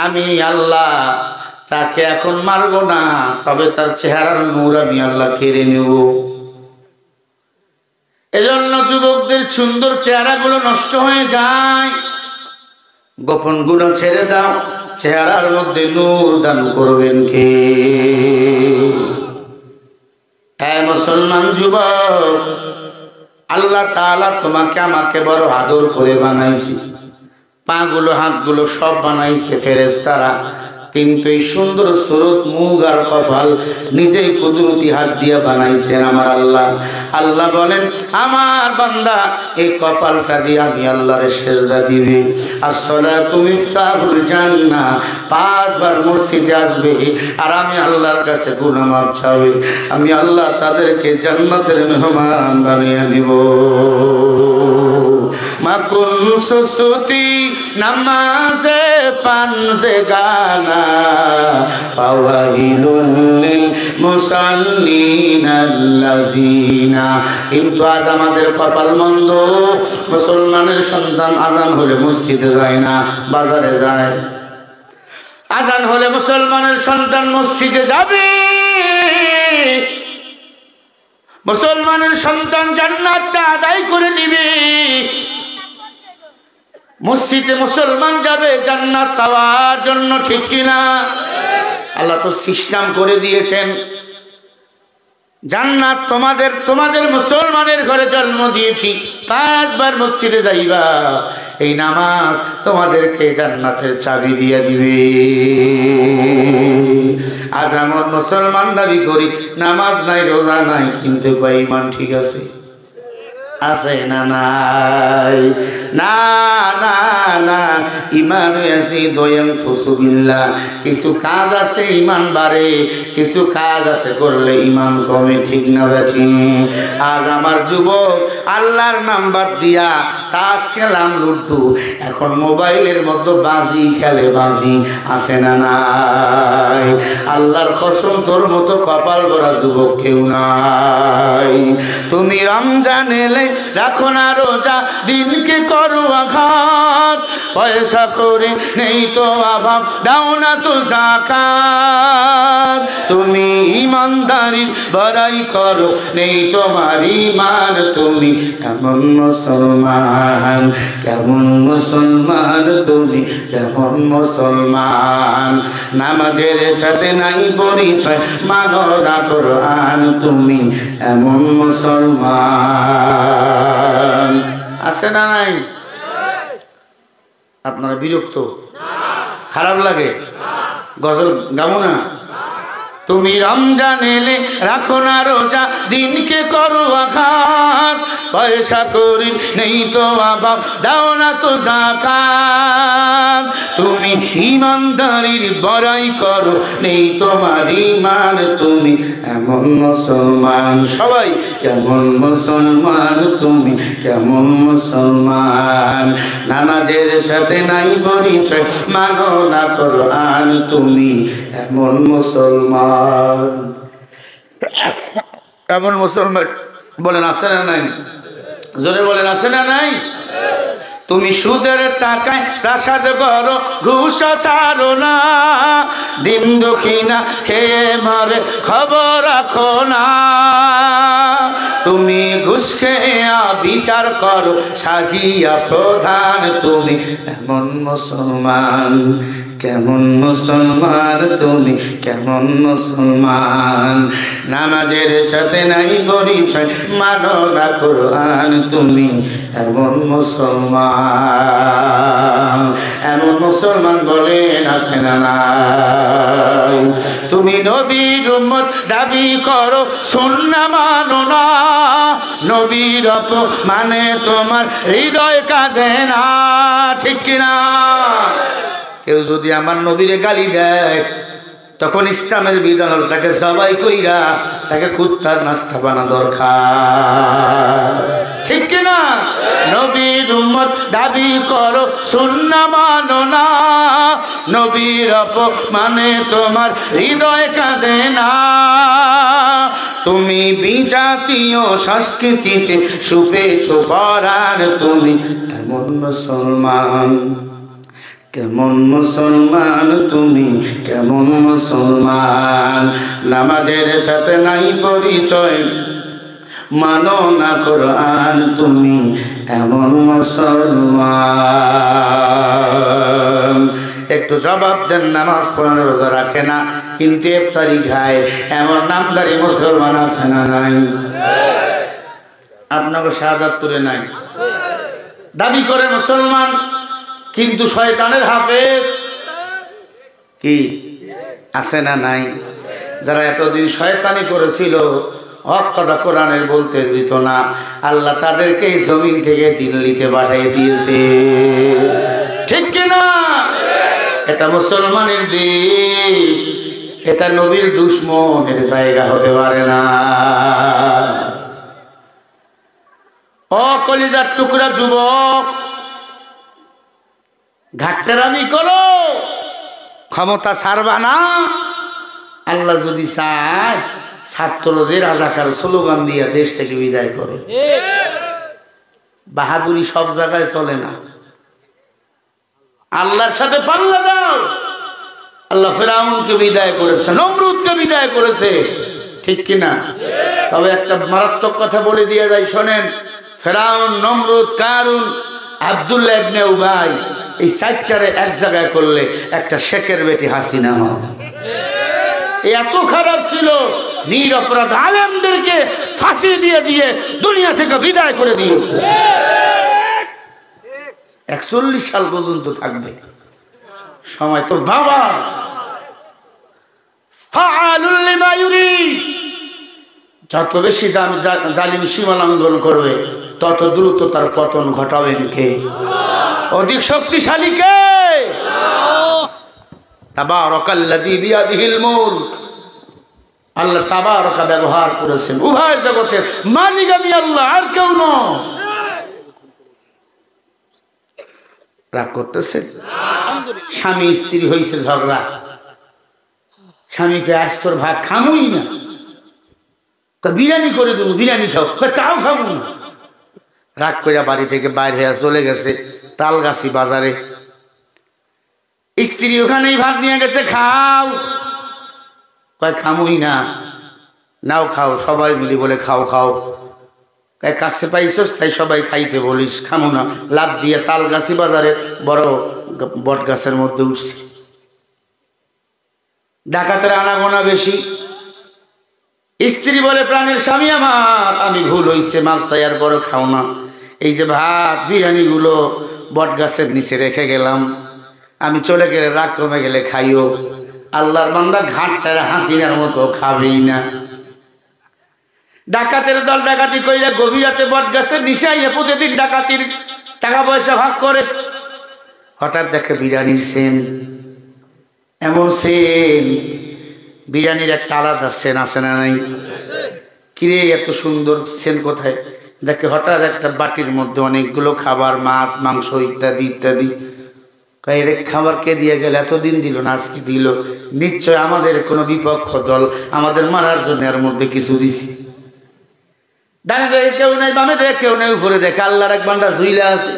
আমি আল্লাহ তাকে এখন মারব না, তবে তার চেহারার নূর আমি আল্লাহ কেড়ে নেব। এজন্য যুবকদের সুন্দর চেহারাগুলো নষ্ট হয়ে যায়। গোপন গুনাহ ছেড়ে দাও, চেহারার মধ্যে নূর দান করবেন কে? হে মুসলমান যুবক, আল্লাহ তাআলা তোমাকে আমাকে বড় আদর করে বানাইছে। পাগুলো হাতগুলো সব বানাইছে ফেরেশতারা, কিন্তু এই সুন্দর সুরত মুখ আর কপাল নিজেই কুদরতি হাত দিয়ে বানাইছেন আমার আল্লাহ। আল্লাহ বলেন, আমার বান্দা এই কপালটা দিয়ে আমি আল্লাহরে সেজদা দিবে। আসসালাতু মিফতাহুল জান্নাহ, 5 বার মসজিদে আসবে আর আমি আল্লাহর কাছে গুনাহ মাফ চাইবে। আমি আল্লাহ তাদেরকে জান্নাতের মেহমান বানিয়ে দিব। মাকুন সুসুতি নামাজে পানজে গানা ফাওয়াইলুল লিল মুসাল্লিন আল্লাযিনা। কিন্তু আজ আমাদের কপাল মন্দ, মুসলমানের সন্তান আজান হলে মসজিদে যায় না, বাজারে যায়। আজান হলে মুসলমানের সন্তান মসজিদে যাবে, মুসলমানের সন্তান জান্নাতটা আদায় করে নিবে। মসজিদে মুসলমান যাবে জান্নাত পাওয়ার জন্য, ঠিক কিনা? আল্লাহ তো সিস্টেম করে দিয়েছেন। জান্নাত তোমাদের মুসলমানের ঘরে জন্ম দিয়েছি, 5 বার মসজিদে যাইবা, এই নামাজ তোমাদেরকে জান্নাতের চাবি দিয়ে দিবে। আজ আমার মুসলমান দাবি করি, নামাজ নাই, রোজা নাই, কিন্তু ঈমান ঠিক আছে। আছে না নাই? না না না, ঈমান ইয়াজিদু ইয়ানফুসু বিল্লাহ। কিছু কাজ আছে ঈমান বাড়ে, কিছু কাজ আছে করলে ঈমান কমে, ঠিক না বেঠি? আজ আমার যুবক আল্লাহর নাম বাদ দিয়া তাস খেলাম, লুডু, এখন মোবাইলের মধ্যে বাজি খেলে, বাজি আছে না নাই? আল্লাহর কসম, তোর মতো কপাল ভরা যুবক কেউ নাই। তুমি রমজান এলে রাখো না রোজা, দিনকে করো আঘাত, পয়সা করে নেই তো অভাব, দাও না তো যাকাত। তুমি ইমানদারির বড়াই করো, নেই তোমার ঈমান, তুমি কেমন মুসলমান, কেমন মুসলমান, তুমি কেমন মুসলমান? নামাজের সাথে নাই পরিচয়, মানো না কোরআন, তুমি এমন মুসলমান। আছে না নাই? আপনারা বিরক্ত? খারাপ লাগে? গজল গাবো না? তুমি রমজান এলে রাখো না রোজা, দিনকে করো আঘাত, পয়সা করি নেই তো অভাব, দাও না তো যাকাত। তুমি ইমানদারির বড়াই করো, নেই তোমার ঈমান, তুমি এমন মুসলমান। সবাই কেমন মুসলমান, তুমি কেমন মুসলমান? নামাজের সাথে নাই পরিচয়, মানো না কোরআন, তুমি এমন মুসলমান। এমন মুসলমান বলেন আছে না নাই? জোরে বলেন আছে না নাই? তুমি সুদের টাকায় প্রাসাদ করো, ঘুষ ছাড়ো না, দিন দক্ষিণা খেয়ে মরে খবর রাখো না। তুমি ঘুষ খেয়ে বিচার করো, সাজিয়া প্রধান, তুমি এমন মুসলমান। কেমন মুসলমান, তুমি কেমন মুসলমান? নামাজের সাথে নাই পরিচয়, মানো না কোরআন, তুমি এমন মুসলমান। এমন মুসলমান বলেন আছে না নাই? তুমি নবীর উম্মত দাবি করো, সুন্নাহ মানো না, নবীর মানে তোমার হৃদয় কাঁদে না, ঠিক কিনা? কেউ যদি আমার নবীরে গালি দেয়, তখন ইসলামের বিধান হলো তাকে জবাই কইরা তাকে কুত্তার নাস্তা বানা দরকার, ঠিক কিনা? নবীর উম্মত দাবি করো, সুন্নাহ মানো না, নবীর মানে তোমার হৃদয় কাঁদে না। তুমি বিজাতীয় সংস্কৃতিতে সুপেছো পরাণ, তুমি এমন মুসলমান। কেমন মুসলমান তুমি, কেমন মুসলমান, নামাজের সাথে নাই পরিচয়, মানো না কোরআন, তুমি এমন মুসলমান। একটু জবাব দেন, নামাজ পড়ানো রোজা রাখে না কিন্তু ইফতারি খায়, এমন নামদারি মুসলমান আছে না নাই? আপনাকে শাহাদাতপুরে নাই, দাবি করে মুসলমান কিন্তু শয়তানের হাফেজ কি আছে না নাই? যারা এতদিন শয়তানি করেছিল, হক কথা কোরআনের বলতে দিত না, আল্লাহ তাদেরকে এই জমিন থেকে দিল্লিতে পাঠিয়ে দিয়েছে, ঠিক কিনা? এটা মুসলমানের দেশ, এটা নবীর দুশ্মনের জায়গা হতে পারে না। ও কলিজার টুকরা যুবক, ঘাটতেরামি করো, ক্ষমতা ছাড়বা না। আল্লাহ যদি চায় ছাত্রদের রাজাকার স্লোগান দিয়ে দেশ থেকে বিদায় করে। বাহাদুরি সব জায়গায় চলে না, আল্লাহর সাথে পাল্লা দাও। আল্লাহ ফেরাউনকে বিদায় করেছে, নমরুদকে বিদায় করেছে, ঠিক কিনা? তবে একটা মারাত্মক কথা বলে দিয়ে যায়, শোনেন। ফেরাউন, নমরুদ, কারুন, আব্দুল্লাহ ইবনে উবাই, এই সাইটটারে এক জায়গায় করলে একটা শেখের বেটি হাসিনা হয়। এত খারাপ ছিল, নিরপরাধ আলেমদেরকে ফাঁসি দিয়ে দিয়ে দুনিয়া থেকে বিদায় করে দিয়েছে। 41 সাল পর্যন্ত থাকবে, সময় তো বাবা। ফাআলুল লিমা ইউরিদ, যত বেশি জালিম সীমা লঙ্ঘন করবে তত দ্রুত তার পতন ঘটাবেন কে? অধিক শক্তিশালী কে? তাবারাকাল্লাযী বিয়াদিহিল মুলক। আল্লাহ তাবারাকা ব্যবহার করেছেন, উভয় জগতের মালিক আমি আল্লাহ, আর কেউ নয়। রাগ করতেছে? স্বামী স্ত্রী হয়েছে ঝগড়া, স্বামীকে আজ তোর ভাত খামুই না, বিরিয়ানি করে দেবো, বিরিয়ানি খাও, তাও খাবো না। রাগ করে বাড়ি থেকে বাইরে হয়ে চলে গেছে তালগাছি বাজারে। স্ত্রী ওখানেই ভাত নিয়ে গেছে, খাও, কয় খামুই না, নাও খাও, সবাই মিলি বলে খাও খাও, কয় কাছে পাইছস তাই সবাই খাইতে বলিস, খামু না। লাভ দিয়ে তালগাছি বাজারে বড় বট গাছের মধ্যে উঠছে। ডাকাতের আনাগোনা বেশি। স্ত্রী বলে, প্রাণের স্বামী আমার, আমি ভুল হইছে, মাল চাই আর বড় খাও না। এই যে ভাত বিরিয়ানি গুলো বট গাছের নিচে রেখে গেলাম, আমি চলে গেলে রাগ কমে গেলে খাইও। আল্লাহর বান্দা ঘাটটা হাসিনার মতো খাবেই না। ডাকাতের দল ডাকাতি কইলে গভীর রাতে বট গাছের নিচে আইয়া প্রতিদিন ডাকাতির টাকা পয়সা ভাগ করে। হঠাৎ দেখে বিরিয়ানির সেন, এমন সেন, বিরিয়ানির একটা আলাদা সেন আছে না নাই? কিরে এত সুন্দর সেন কোথায়? দেখে হঠাৎ একটা বাটির মধ্যে অনেকগুলো খাবার, মাছ মাংস ইত্যাদি ইত্যাদি। এর খাবার কে দিয়ে গেল? এতদিন দিল না, আজকে দিল। নিশ্চয় আমাদের কোনো বিপক্ষ দল আমাদের মারার জন্য এর মধ্যে কিছু দিছি। ডানে দেখে কেউ নেই, বামে দেখে কেউ নেই, উপরে দেখে আল্লাহর এক বান্দা ঝুইলা আছে।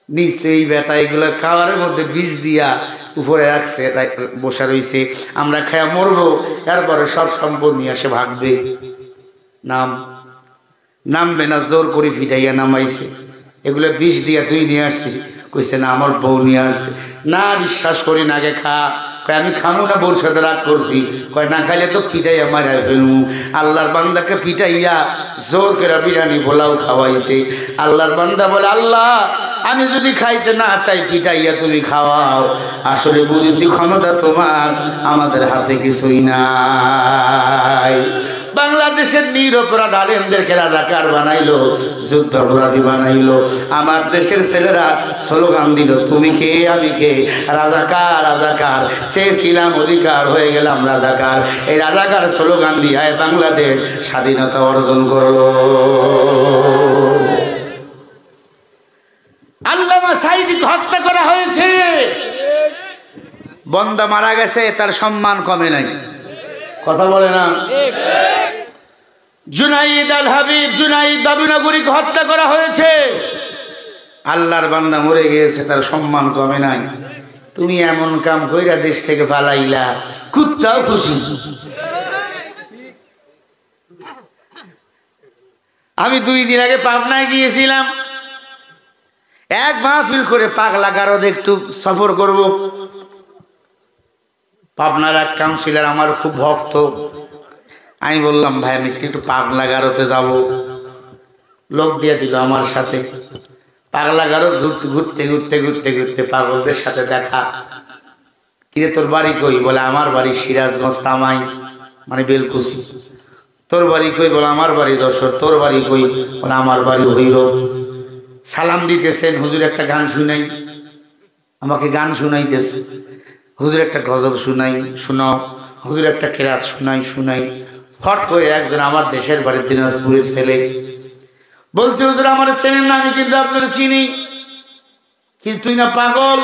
নিশ্চয়ই বেটা এগুলো খাবারের মধ্যে বিষ দিয়া উপরে রাখছে, তাই বসা রয়েছে, আমরা খায়া মরবো, এরপরে সব সম্পদ নিয়ে আসে ভাগবে। নামবে না, জোর করে ফিটাইয়া নামাইছে। এগুলো বিষ দিয়া তুই নিয়ে আসছি? কইছে না, আমার বউ নিয়ে আসছে। না, বিশ্বাস করি না, আগে খা। কয় আমি খামু না, বউর সাথে রাগ করছি। কয় না খাইলে তো পিটাইয়া মারাই ফেলমু। আল্লাহর বান্দাকে পিটাইয়া জোর করে বিরিয়ানি পোলাও খাওয়াইছে। আল্লাহর বান্দা বলে, আল্লাহ আমি যদি খাইতে না চাই, পিটাইয়া তুমি খাওয়াও। আসলে বুঝেছি ক্ষমতা তোমার, আমাদের হাতে কিছুই নাই। বাংলাদেশের নিরপরাধ আলেমদেরকে রাজাকার বানাইলো, যুদ্ধাপরাধী বানাইলো। আমার দেশের ছেলেরা স্লোগান দিল, তুমি কে আমি কে, রাজাকার রাজাকার। চেয়েছিলাম অধিকার, হয়ে গেলাম রাজাকার। এই রাজাকার স্লোগান দিয়ে বাংলাদেশ স্বাধীনতা অর্জন করলো। আল্লামা সাঈদীকে হত্যা করা হয়েছে, বন্দা মারা গেছে, তার সম্মান কমে নাই। কথা বলে না? জুনাইদ আল হাবিব, জুনাইদ বাবুনগরীকে হত্যা করা হয়েছে। আল্লাহর বান্দা মরে গিয়েছে, তার সম্মান কমে নাই। তুমি এমন কাম কইরা দেশ থেকে পালাইলা, কুত্তাও খুশি। আমি 2 দিন আগে পাবনায় গিয়েছিলাম, এক মাহফিল করে পাগলা গারদ একটু সফর করব। পাবনার এক কাউন্সিলর আমার খুব ভক্ত। আমি বললাম ভাই আমি একটু পাগলা গারোতে যাব। লোক দিয়ে দিল আমার সাথে। পাগলা গারদ ঘুরতে ঘুরতে ঘুরতে ঘুরতে পাগলদের সাথে দেখা। কিরে তোর বাড়ি কই? বলে আমার বাড়ি সিরাজগঞ্জ তামাই, মানে বেলকুচি। তোর বাড়ি কই? বলে আমার বাড়ি যশোর। তোর বাড়ি কই? বলে আমার বাড়ি ভৈরব। সালাম দিতেছেন, হুজুর একটা গান শুনাই। আমাকে গান শুনাইতেছে, হুজুর একটা গজল শোনাও, হুজুর একটা কেরাত শুনাই। ফট করে একজন আমার দেশের বাড়ির দিনাজপুরের ছেলে বলছে, হুজুর আমার চেনেন না? আমি কিন্তু আপনার চিনি। কিন্তু তুই না পাগল?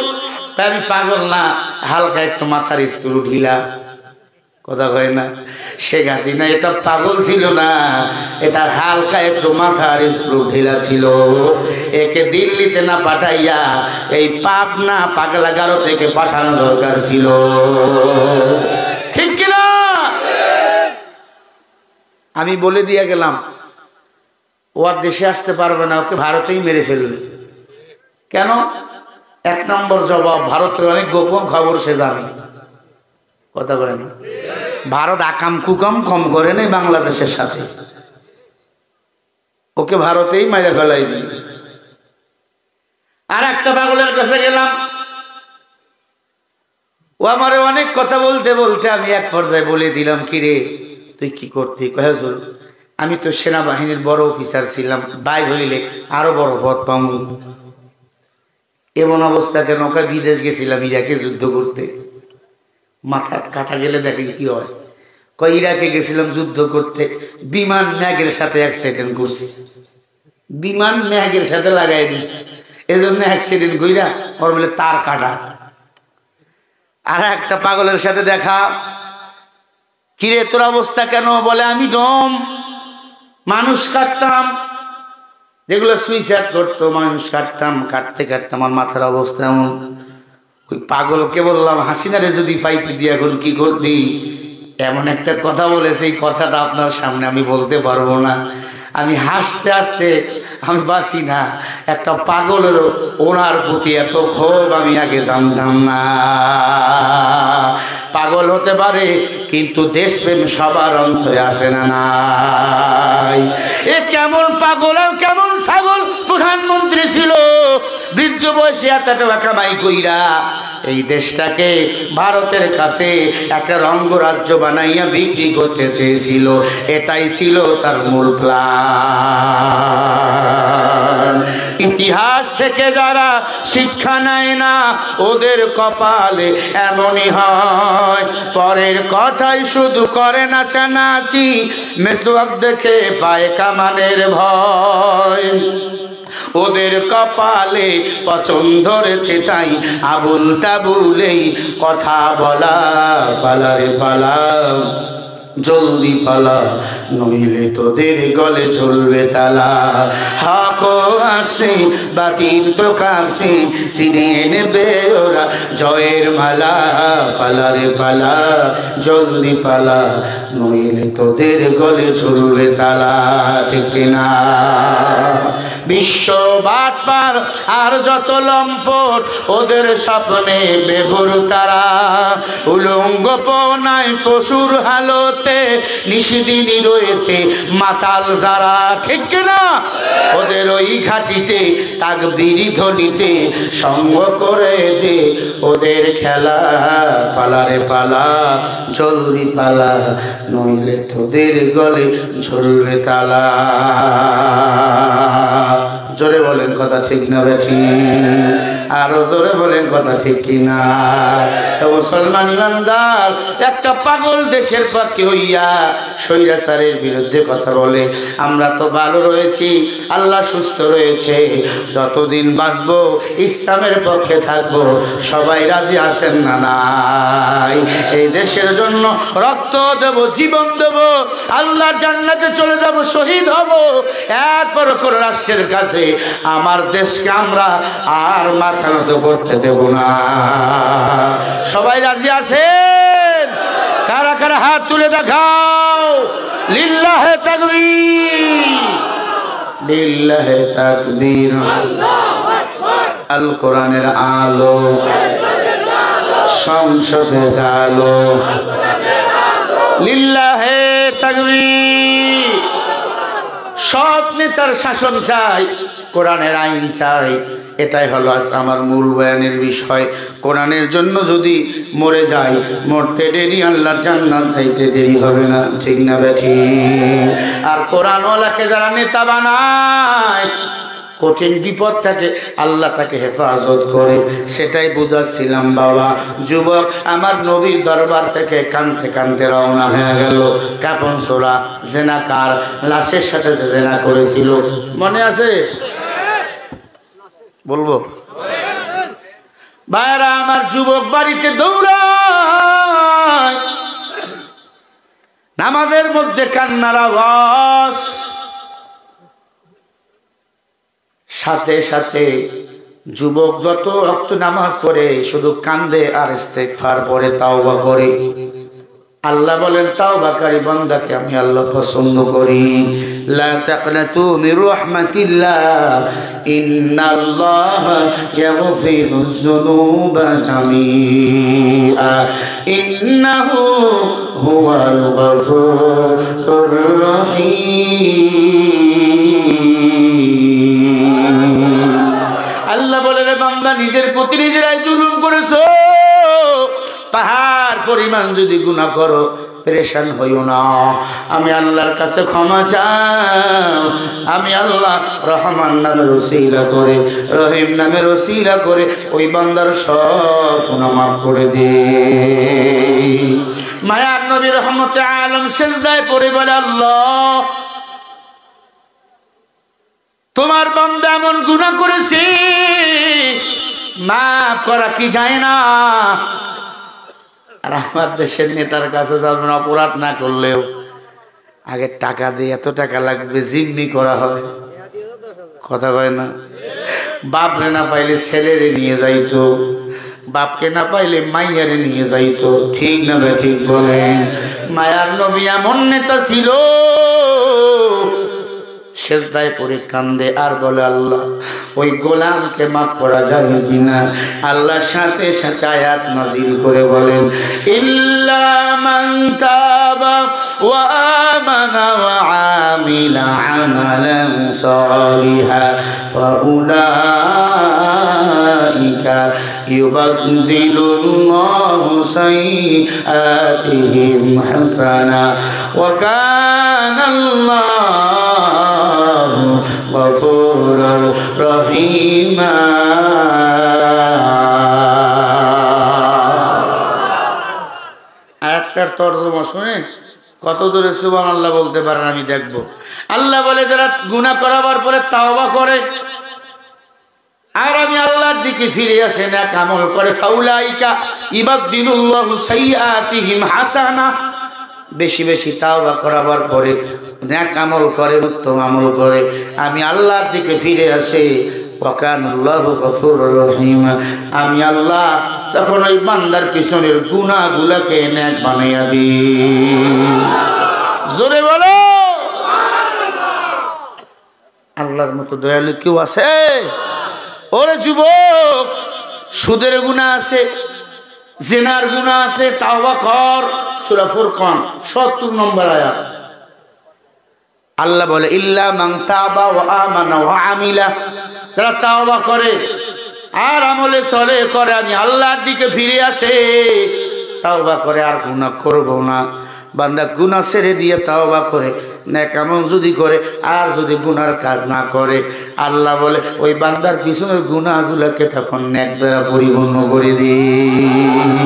তাই আমি পাগল না, হালকা একটু মাথার স্ক্রু ঢিলা। কথা কয় না? শেখ হাসিনা এটা পাগল ছিল না, এটা হালকা একটু মাথার স্ক্রু ঢিলা ছিল। একে দিল্লিতে না পাঠাইয়া এই পাবনা পাগলা গারো থেকে পাঠানো দরকার ছিল। ঠিক কিনা? আমি বলে দিয়ে গেলাম ও আর দেশে আসতে পারবে না, ওকে ভারতেই মেরে ফেলবে। কেন? 1 নম্বর জবাব, ভারতের অনেক গোপন খবর সে জানে। কথা বলে না? ভারত আকাম কুকাম কম করে নেই বাংলাদেশের সাথে, ওকে ভারতেই মেরে ফেলাই দিই। আর একটা পাগলের কাছে গেলাম, ও আমারে অনেক কথা বলতে বলতে আমি এক পর্যায়ে বলে দিলাম, কিরে তুই কি করতি? কয়ে চল আমি তো সেনাবাহিনীর বড় অফিসার ছিলাম, বাইর হইলে আরো বড় পদ পাবো। এমন অবস্থা কেন? ওকে বিদেশ গেছিলাম ইরাকে যুদ্ধ করতে। মাথা কাটা গেলে দেখেন কি হয়। কয় ইরাকে গেছিলাম যুদ্ধ করতে, বিমান ম্যাগের সাথে অ্যাক্সিডেন্ট করছি, বিমান ম্যাগের সাথে লাগাই দিছি, এজন্য অ্যাক্সিডেন্ট কইরা ওর বলে তার কাটা। আর একটা পাগলের সাথে দেখা, কিরে তোর অবস্থা কেন? বলে আমি ডম, মানুষ কাটতাম, যেগুলো সুইসাইড করতো মানুষ কাটতাম, কাটতে কাটতে আমার মাথার অবস্থা এমন। ওই পাগলকে বললাম, হাসিনারে যদি পাইতে দিয়ে এখন কি করতি? এমন একটা কথা বলেছে, এই কথাটা আপনার সামনে আমি বলতে পারবো না। আমি হাসতে হাসতে আমি বাঁচি না। একটা পাগলের ওনার প্রতি এত ক্ষোভ আমি আগে জানতাম না। পাগল হতে পারে কিন্তু দেশপ্রেম সবার অন্তরে আসে না নাই। এ কেমন পাগল আর কেমন ছাগল! প্রধানমন্ত্রী ছিল, বৃদ্ধ বয়সে এত টাকা কামাই কইরা এই দেশটাকে ভারতের কাছে একটা রঙ্গরাজ্য বানাইয়া বিক্রি করতে চেয়েছিল। এটাই ছিল তার মূল প্ল্যান। ইতিহাস থেকে যারা শিক্ষা নেয় না ওদের কপালে এমনই হয়। পরের কথাই শুধু করে নাচানাচি, মেসওয়াক দেখে পায় কামানের ভয়। ওদের কপালে পছন্দ ধরেছে তাই আবুল তাবুলেই কথা বলা। পালারে পালা, জলদি পালা, নইলে তোদের গলে চলবে তালা। হাকো আসে বাতিল তো কাছে, ছিনিয়ে নেবে ওরা জয়ের মালা। পালারে পালা, জলদি পালা, নইলে তোদের গলে চলবে তালা। ঠিক না? বিশ্ব বাটপার আর যত লম্পট, ওদের স্বপ্নে বেঘর তারা। উলঙ্গ পনায় পশুর হালতে নিষিদিনই রয়েছে মাতাল যারা। ঠিক না? ওদের ওই ঘাটিতে তাকবীর ধ্বনিতে সঙ্গ করে দে ওদের খেলা। পালারে পালা, জলদি পালা, নইলে তোদের গলে ঝুলবে তালা। জোরে বলেন কথা ঠিক না বেঠি? আরো জোরে বলেন কথা ঠিক কিনা? মুসলমান ইমানদার একটা পাগল দেশের পক্ষে হইয়া স্বৈরাচারের বিরুদ্ধে কথা বলে। আমরা তো ভালো রয়েছি, আল্লাহ সুস্থ রয়েছে, যতদিন বাঁচবো ইসলামের পক্ষে থাকবো। সবাই রাজি আছেন না নাই? এই দেশের জন্য রক্ত দেব, জীবন দেব, আল্লাহর জান্নাতে চলে যাব, শহীদ হব। এরপর কোন রাষ্ট্রের কাছে আমার দেশকে আমরা আর মাথা নত করতে দেব না। সবাই রাজি আছেন? কারা কারা হাত তুলে দেখাও। লিল্লাহে তাকবীর, লিল্লাহে তাকবীর। আল কোরআনের আলো সংসদে জালো, লিল্লাহে তাকবীর। সৎ নেতার শাসন চাই, কোরআনের আইন চাই। এটাই হলো আজ আমার মূল বয়ানের বিষয়। কোরআনের জন্য যদি মরে যাই, মরতে দেরি, আল্লাহর জান্নাত চাইতে দেরি হবে না, ঠিক না বেঠি? আর কোরআনওয়ালাকে যারা নেতা বানায়, কঠিন বিপদ থাকে, আল্লাহ তাকে হেফাজত করে। সেটাই বুঝাচ্ছিলাম বাবা। যুবক আমার নবীর দরবার থেকে কানতে কানতে রওনা হয়ে গেল। কাপন সোরা জেনাকার, লাশের সাথে যে জেনা করেছিল, মনে আছে? বলবো ভাইরা আমার, যুবক বাড়িতে দৌড়ায়, নামাজের মধ্যে কান্নার আওয়াজ, সাথে সাথে যুবক যত ওয়াক্ত নামাজ পড়ে শুধু কান্দে আর ইস্তেগফার পড়ে, তাওবা করে। আল্লাহ বলেন তাওবাকারী বান্দাকে আমি আল্লাহ পছন্দ করি। লা তাকনাতু মির রাহমাতিল্লাহ, ইন্নাল্লাহা ইয়াগফিরুয যুনুবা জামিআ, ইন্নাহু হুয়াল গফুরুর রহিম। আল্লাহ বলেন বান্দা নিজের প্রতি নিজেরাই জুলুম করেছো। পাহাড় পরিমাণ যদি গুনাহ করো, পেরেশান হইও না, আমি আল্লাহর কাছে ক্ষমা চাও। আমি আল্লাহ রহমান নামের ওসিলা করে, রহিম নামের ওসিলা করে ওই বান্দার সব গুনাহ মাফ করে দে। মায়ার নবী রহমতে আলম সিজদায় পড়ে বলে, আল্লাহ তোমার বান্দা এমন গুনাহ করেছে, মাফ করা কি যায় না? আর আমার দেশের নেতার কাছে যাবেন, অপরাধ না করলেও আগে টাকা দিয়ে এত টাকা লাগবে জিম্মি করা হয়, কথা কয় না? বাপরে না পাইলে ছেলেরে নিয়ে যাইতো, বাপকে না পাইলে মাইয়ারে নিয়ে যাইতো, ঠিক না ভাই? ঠিক বলেন। মায়ার নবী এমন নেতা ছিল, সেজদায় পড়ে কান্দে আর বলে, আল্লাহ ওই গোলামকে মাফ করা যাবে কিনা? আল্লাহ সাথে সাথে আয়াত নাজিল করে বলেন, ইল্লা মান তাবা ওয়া আমানা ওয়া আমিলা আমালান সালিহা ফাউলাইকা ইউবাদদিলুল্লাহু সাইয়্যাতিহিম হাসানা ওয়া কানাল্লাহু গফুরুর রহিমা। আয়াতটার তরজমা শুনে কত দূরে সুবহানাল্লাহ বলতে পারেন আমি দেখব। আল্লাহ বলে যারা গুনাহ করাবার পরে তাওবা করে আর আমি আল্লাহর দিকে ফিরে আসে, নেক আমল করে, ফাউলাইকা ইবাদদিলুল্লাহু সাইয়্যাতিহিম হাসানা, বেশি বেশি তাওবা করাবার পরে নেক আমল করে, উত্তম আমল করে, আমি আল্লাহর দিকে ফিরে আসে, ওয়া কানাল্লাহু গফুরুর রহিম, আমি আল্লাহ তখন ওই বান্দার পিছনের গুনাহগুলোকে নেক বানাইয়া দিই। জোরে বলো আল্লাহর মতো দয়ালু কেউ আছে? ওরে যুবক, সুদের গুনাহ আছে, জিনার গুনাহ আছে, তাওবা কর। সূরা ফুরকান ৭০ নম্বর আয়াত। আল্লাহ বলে, ইল্লা মান তাবা ওয়া আমানা ওয়া আমিলা, যারা তাওবা করে আর আমলে সলে করে, আমি আল্লাহর দিকে ফিরে আসে, তাওবা করে আর গুনাহ করব না, বান্দা গুনাহ ছেড়ে দিয়ে তাওবা করে নেক আমল যদি করে আর যদি গুনার কাজ না করে, আল্লাহ বলে ওই বান্দার পিছনের গুনাহগুলোকে তখন নেক দ্বারা পরিপূর্ণ করে দিই।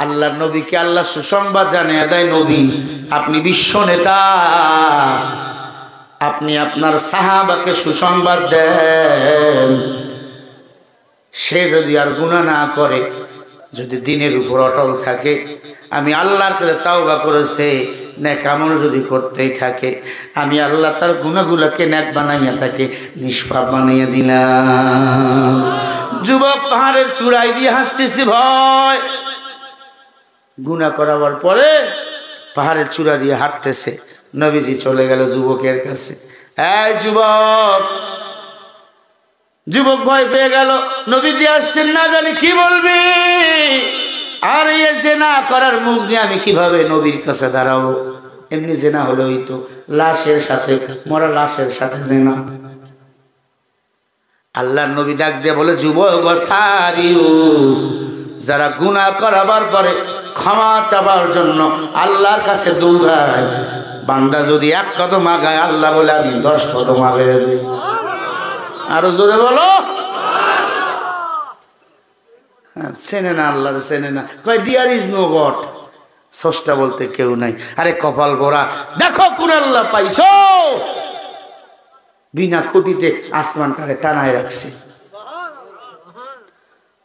আল্লাহর নবীকে আল্লাহ সুসংবাদ জানিয়ে দেয়, নবী আপনি বিশ্ব নেতা, আপনি আপনার সাহাবাকে সুসংবাদ দেন, সে যদি আর গুনাহ না করে, যদি দিনের উপর অটল থাকে, আমি আল্লাহর কাছে তাওবা করেছে, নেক আমল যদি করতেই থাকে, আমি আল্লাহ তার গুনাহগুলোকে নেক বানাইয়া তাকে নিষ্পাপ বানাইয়া দিলাম। যুবক পাহাড়ের চূড়ায় দিয়ে হাসতেছি ভয়, গুনাহ করাবার পরে পাহাড়ের চূড়া দিয়ে হাঁটতেছে। নবীজি চলে গেল যুবকের কাছে, এই যুবক। যুবক ভয় পেয়ে গেল, নবীজি আসছেন, না জানি কি বলবি, আর এই জেনা করার মুখ নিয়ে আমি কিভাবে নবীর কাছে দাঁড়াবো? এমনি জেনা হলো ওই তো লাশের সাথে, মরা লাশের সাথে জেনা। আল্লাহর নবী ডাক দিয়ে বলে, যুবক সারিউ, যারা গুনাহ করাবার পরে ক্ষমা চাবার জন্য আল্লাহর কাছে দৌড়ায়, বান্দা যদি এক কদম আগায়, আল্লাহ বলে আমি 10 কদম আগায় যাই। আরো জোরে বলো। চেনে না আল্লাহ, চেনে না, কয় ডিয়ার ইজ নো গড, স্রষ্টা বলতে কেউ নাই। আরে কপাল ভরা, দেখো কোন আল্লাহ পাইছো, বিনা খুঁটিতে আসমানটাকে টানায় রাখছে।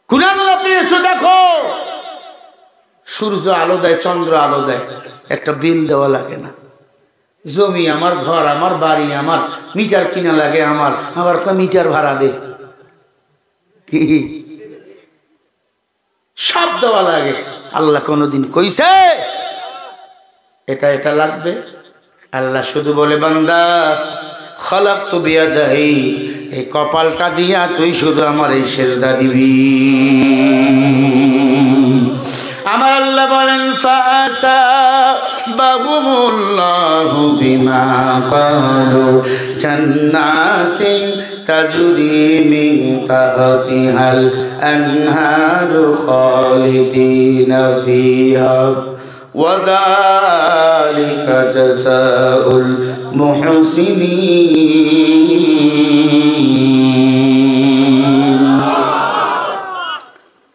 কোন আল্লাহ পেয়েছো দেখো, সূর্য আলো দেয়, চন্দ্র আলো দেয়, একটা বিল দেওয়া লাগে না। জমি আমার, ঘর আমার, বাড়ি আমার, মিটার কিনা লাগে আমার, আবার মিটার ভাড়া দে, কি সব দেওয়া লাগে। আল্লাহ কোনদিন কইছে এটা এটা লাগবে? আল্লাহ শুধু বলে, বান্দা খলাকতু বিয়াদাহি, এই কপালটা দিয়া তুই শুধু আমার এই সেজদা দিবি। আমার আল্লাহ বলেন, ফাসাবাহুমুল্লাহু বিমা ক্বালু জান্নাতিন তাজরি মিন তাহতিহাল আনহারু খালিদিনা ফিহা ওয়া যালিকা জাযাউল মুহসিনিন।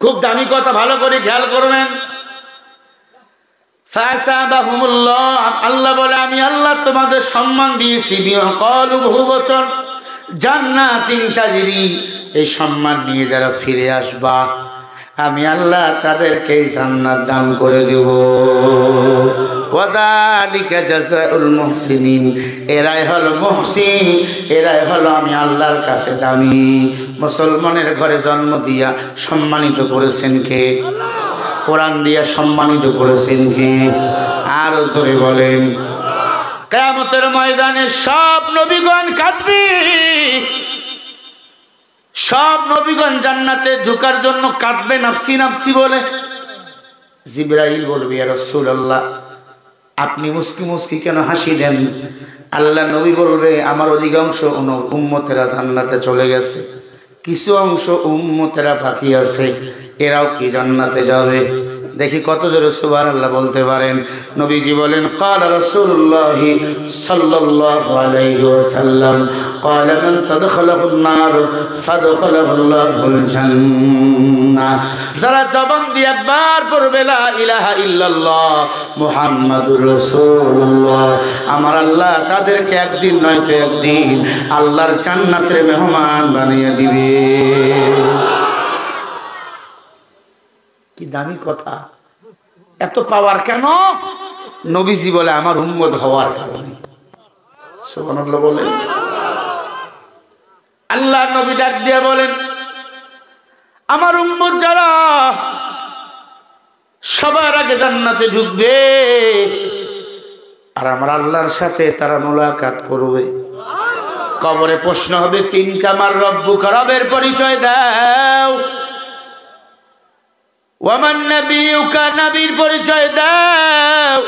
খুব দামি কথা, ভালো করে খেয়াল করবেন। আল্লাহ বলে, আমি আল্লাহ তোমাদের সম্মান দিয়েছি, বহুবচন, জান্নাতিন তাজরি, এই সম্মান নিয়ে যারা ফিরে আসবা, আমি আল্লাহ তাদেরকে জান্নাত দান করে দেব। ওয়াদালিকা জাযাউল মুহসিনিন, এরাই হলো মুহসিন, এরাই হলো আমি আল্লাহর কাছে দামি। মুসলমানের ঘরে জন্ম দিয়া সম্মানিত করেছেন কে? কোরআন দিয়া সম্মানিত করেছেন কে? আর জোরে বলেন। কিয়ামতের ময়দানে সব নবীগণ কাঁদবে, সব নবীগণ জান্নাতে ঢোকার জন্য কাঁদবে, নাফসি নাফসি বলে। জিবরাইল বলবে, ইয়া রাসূলুল্লাহ, আপনি মুস্কি মুস্কি কেন হাসি দেন? আল্লাহ নবী বলবে, আমার অধিকাংশ উম্মতেরা জান্নাতে চলে গেছে, কিছু অংশ উম্মতেরা বাকি আছে, এরাও কি জান্নাতে যাবে? দেখি কত জোরে সুবহানাল্লাহ বলতে পারেন। নবীজি বলেন, ক্বালা রাসূলুল্লাহ সাল্লাল্লাহু আলাইহি ওয়াসাল্লাম, ক্বালা মান তাদখালাহুন নার ফাদখালাহুল্লাহুল জান্নাহ। যারা জবান দিয়ে একবার পড়বে লা ইলাহা ইল্লাল্লাহ মুহাম্মাদুর রাসূলুল্লাহ, আমার আল্লাহ তাদেরকে একদিন নয়তো একদিন আল্লাহর জান্নাতের মেহমান বানিয়ে দিবে। কি দামি কথা, এত পাওয়ার কেন? নবীজি বলে, আমার উম্মত হওয়ার কারণে। সুবহানাল্লাহ বলেন। আল্লাহ নবী ডাক দিয়ে বলেন, আমার উম্মত যারা সবার আগে জান্নাতে ঢুকবে আর আমার আল্লাহর সাথে তারা মোলাকাত করবে, কবরে প্রশ্ন হবে, তিনটা আমার রব্বুকা, রবের পরিচয় দাও। ওয়ামান নাবিয়ুকা, নবীর পরিচয় দাও।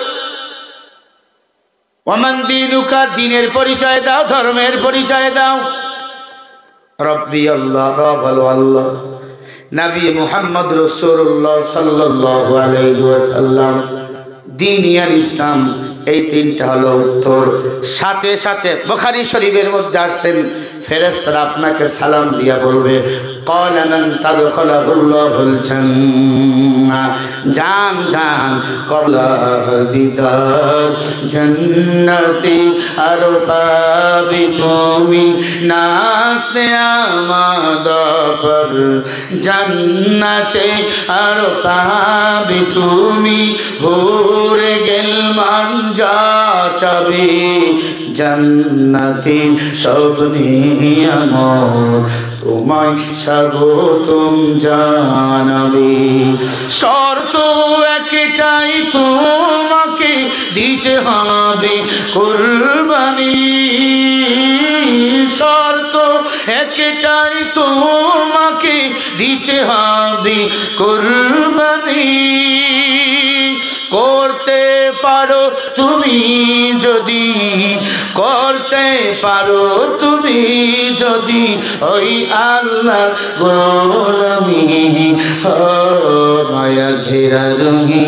ওয়ামান দীনুকা, দ্বীনের পরিচয় দাও, ধর্মের পরিচয় দাও। রব্বি আল্লাহ, রব হলো আল্লাহ। নবী মুহাম্মদ রাসূলুল্লাহ সাল্লাল্লাহু আলাইহি ওয়াসাল্লাম, দ্বীন ইয়াল ইসলাম, এই তিনটা হলো উত্তর। সাথে সাথে বুখারী শরীফের মধ্যে আসছেন ফেরেশতারা আপনাকে সালাম দিয়া বলবে ক্বালা মান তাদখালাহুল্লাহুল জান্নাহ, জান জান ক্বালা দিদার জান্নাতি আর পাবি তুমি নাসতে আমাদ পর জান্নাতে আর পাবি তুমি হুরে গেলমান যা চাবি জান্নাতি সব নিয়ামত তোমায় স্বাগতম জানাবি। শর্ত একটাই তোমাকে দিতে হবে কুরবানি, শর্ত একটাই তোমাকে দিতে হবে কুরবানি। করতে পারো তুমি যদি, করতে পারো তুমি যদি ওই আল্লাহর গোলামি, মায়া ঘেরা রঙি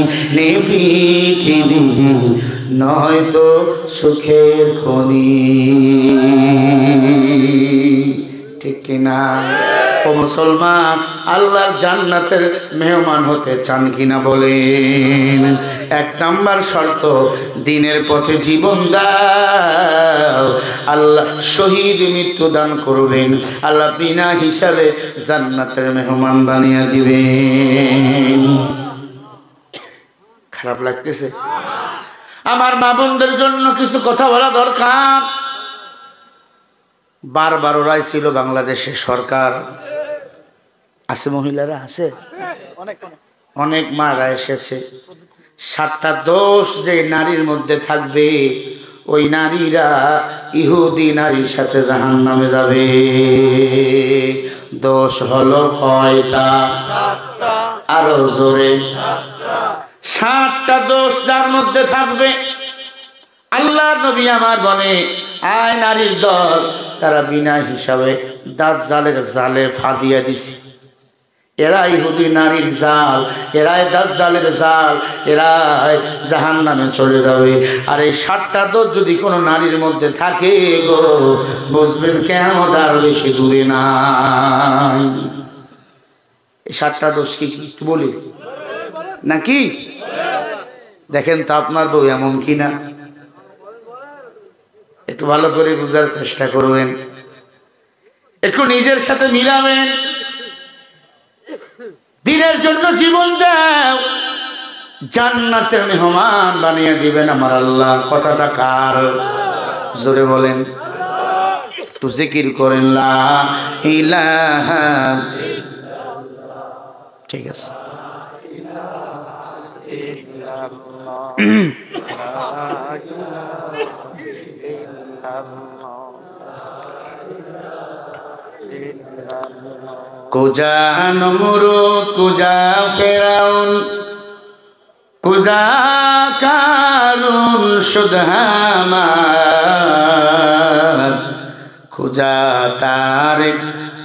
পৃথিবী নয়তো সুখের খনি। ঠিক কিনা? ও মুসলমান, আল্লাহর জান্নাতের মেহমান হতে চান কিনা বলেন? এক নাম্বার শর্ত, দ্বীনের পথে জীবন দাও, আল্লাহ শহীদ মৃত্যু দান করবেন, আল্লাহ বিনা হিসাবে জান্নাতের মেহমান বানিয়ে দিবেন। খারাপ লাগতেছে? আমার মা বোনদের জন্য কিছু কথা বলা দরকার। বারবার ওরাই ছিল বাংলাদেশের সরকার, আছে মহিলারা, আছে অনেক মারা এসেছে। 7টা দোষ যে নারীর মধ্যে থাকবে, ওই নারীরা ইহুদি নারীর সাথে জাহান্নামে যাবে। দোষ হলো কয়টা? আরো জোরে। 7টা দোষ যার মধ্যে থাকবে, আল্লাহ নবী আমার বলে আয় নারীর দল, তারা বিনা হিসাবে দাজ্জালের জালে ফাঁদিয়া দিছে। এরা ইহুদি নারীর জাল, এরাই দাজ্জালের জাল, এরাই জাহান্নামে চলে যাবে। আর এই 7টা দোষ যদি কোনো নারীর মধ্যে থাকে গো, বুঝবেন কেমন আর বেশি দূরে নাই। এই 7টা দোষ কি একটু বলি নাকি? দেখেন তো আপনার বউ এমন কিনা, একটু ভালো করে বুঝার চেষ্টা করবেন, একটু নিজের সাথে মিলাবেন। দ্বীনের জন্য জীবন দাও, জান্নাতের মেহমান বানিয়ে দিবেন আমার আল্লাহ। কথাটা কার? জোরে বলেন, একটু জিকির করেন লা ইলাহা। ঠিক আছে, কুজা নমরুদ, কুজা ফেরাউন, কুজা কারুন শুদ্ধ হামান, কুজা তারেক